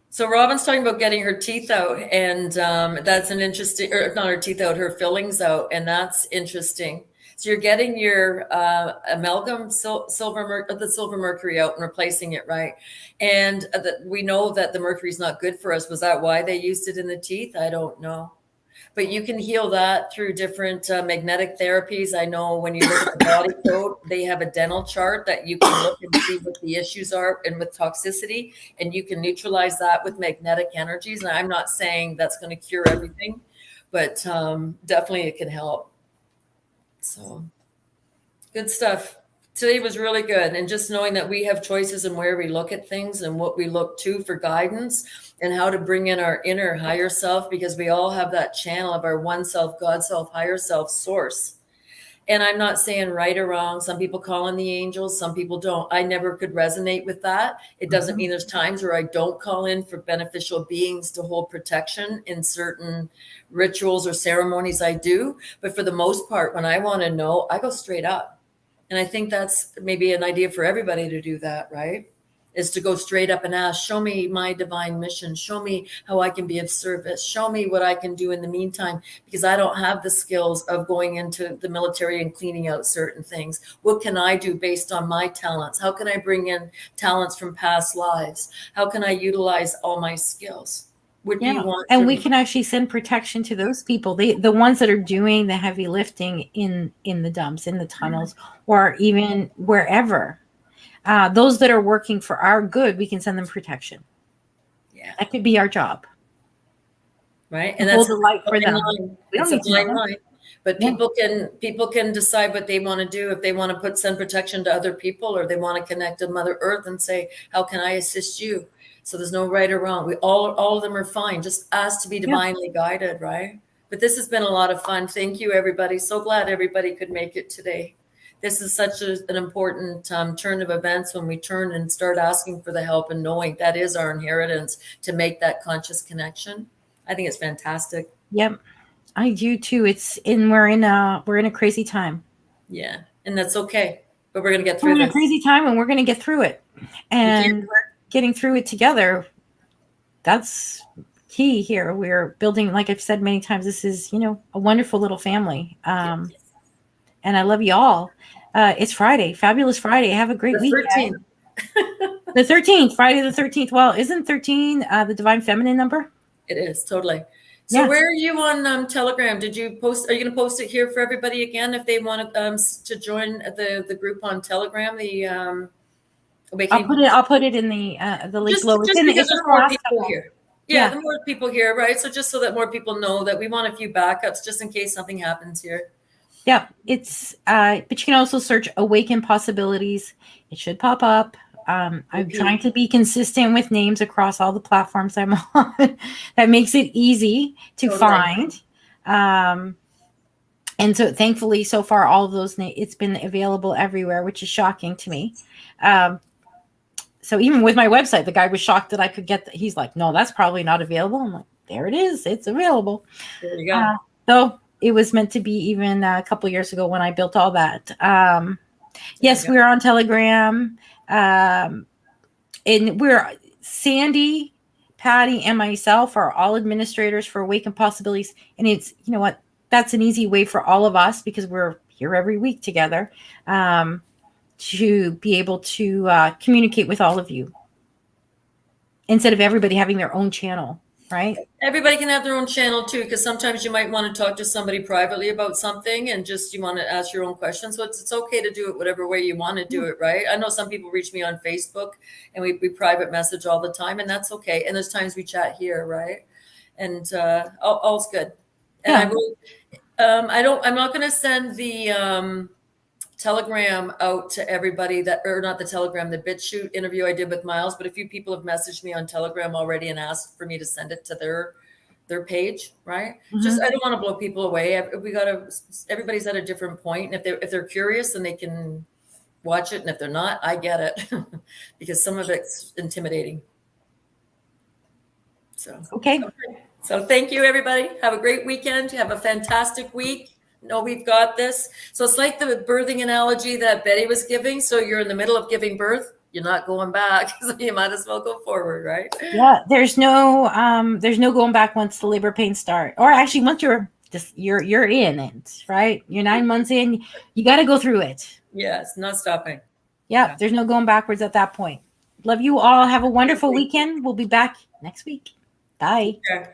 So Robin's talking about getting her teeth out, and that's an interesting, or not her teeth out, her fillings out, and that's interesting. So you're getting your amalgam the silver mercury out and replacing it, right? And we know that the mercury is not good for us. Was that why they used it in the teeth? I don't know. But you can heal that through different magnetic therapies. I know when you look at the body code, they have a dental chart that you can look and see what the issues are and with toxicity, and you can neutralize that with magnetic energies. And I'm not saying that's going to cure everything, but definitely it can help. So good stuff. Today was really good. And just knowing that we have choices in where we look at things and what we look to for guidance and how to bring in our inner higher self, because we all have that channel of our one self, God self, higher self source. And I'm not saying right or wrong. Some people call in the angels, some people don't. I never could resonate with that. It doesn't mean there's times where I don't call in for beneficial beings to hold protection in certain rituals or ceremonies I do. But for the most part, when I want to know, I go straight up. And I think that's maybe an idea for everybody to do that, right? is to go straight up and ask, show me my divine mission, show me how I can be of service, show me what I can do in the meantime, because I don't have the skills of going into the military and cleaning out certain things. What can I do based on my talents? How can I bring in talents from past lives? How can I utilize all my skills? What do you want? And we can actually send protection to those people, the ones that are doing the heavy lifting in the dumps, in the tunnels, or even wherever. Those that are working for our good, we can send them protection. Yeah, that could be our job, right? And that's the light for them. We don't need to know line. But people can decide what they want to do. If they want to send protection to other people, or they want to connect to Mother Earth and say, how can I assist you? So there's no right or wrong. We all of them are fine. Just ask to be divinely guided, right? But this has been a lot of fun. Thank you, everybody. So glad everybody could make it today. This is such an important turn of events when we turn and start asking for the help and knowing that is our inheritance to make that conscious connection. I think it's fantastic. Yep, I do too. We're in a crazy time. Yeah, and that's okay. But we're gonna get through. We're in a crazy time, and we're gonna get through it. And getting through it together, that's key here. We're building, like I've said many times, this is, a wonderful little family. And I love you all. It's Friday, fabulous Friday. Have a great week. The 13th, Friday the 13th. Well, isn't 13 the divine feminine number? It is, totally. So where are you on Telegram? Did you post? Are you going to post it here for everybody again if they want to join the group on Telegram? I'll put it in the link below. Just because there's more people here. Yeah, the more people here, right? So just so that more people know that we want a few backups just in case something happens here. Yeah, it's but you can also search Awaken Possibilities. It should pop up. I'm trying to be consistent with names across all the platforms I'm on. That makes it easy to find. And so thankfully, so far, all of those, it's been available everywhere, which is shocking to me. So even with my website, the guy was shocked that I could get he's like, no, that's probably not available. I'm like, there it is. It's available. There you go. So it was meant to be even a couple years ago when I built all that. Yes, we're on Telegram. And we're Sandy, Patty, and myself are all administrators for Awaken Possibilities. And it's, you know what, that's an easy way for all of us, because we're here every week together, to be able to communicate with all of you instead of everybody having their own channel, right? Everybody can have their own channel too, because sometimes you might want to talk to somebody privately about something and just you want to ask your own questions. So it's okay to do it whatever way you want to do it, right? I know some people reach me on Facebook and we private message all the time, and that's okay. And there's times we chat here, right? And all's good. And I will. I'm not going to send the Telegram out to everybody or not the Telegram, the BitChute interview I did with Miles, but a few people have messaged me on Telegram already and asked for me to send it to their page, right? Just, I don't want to blow people away. Everybody's at a different point. And if they're curious, then they can watch it. And if they're not, I get it because some of it's intimidating. So, okay. So thank you, everybody. Have a great weekend. Have a fantastic week. No, we've got this. So it's like the birthing analogy that Betty was giving. So you're in the middle of giving birth. You're not going back. So you might as well go forward, right? Yeah. There's no going back once the labor pains start, or actually once you're in it, right? You're 9 months in, you got to go through it. Yes. Not stopping. Yeah. There's no going backwards at that point. Love you all. Have a wonderful weekend. We'll be back next week. Bye. Okay.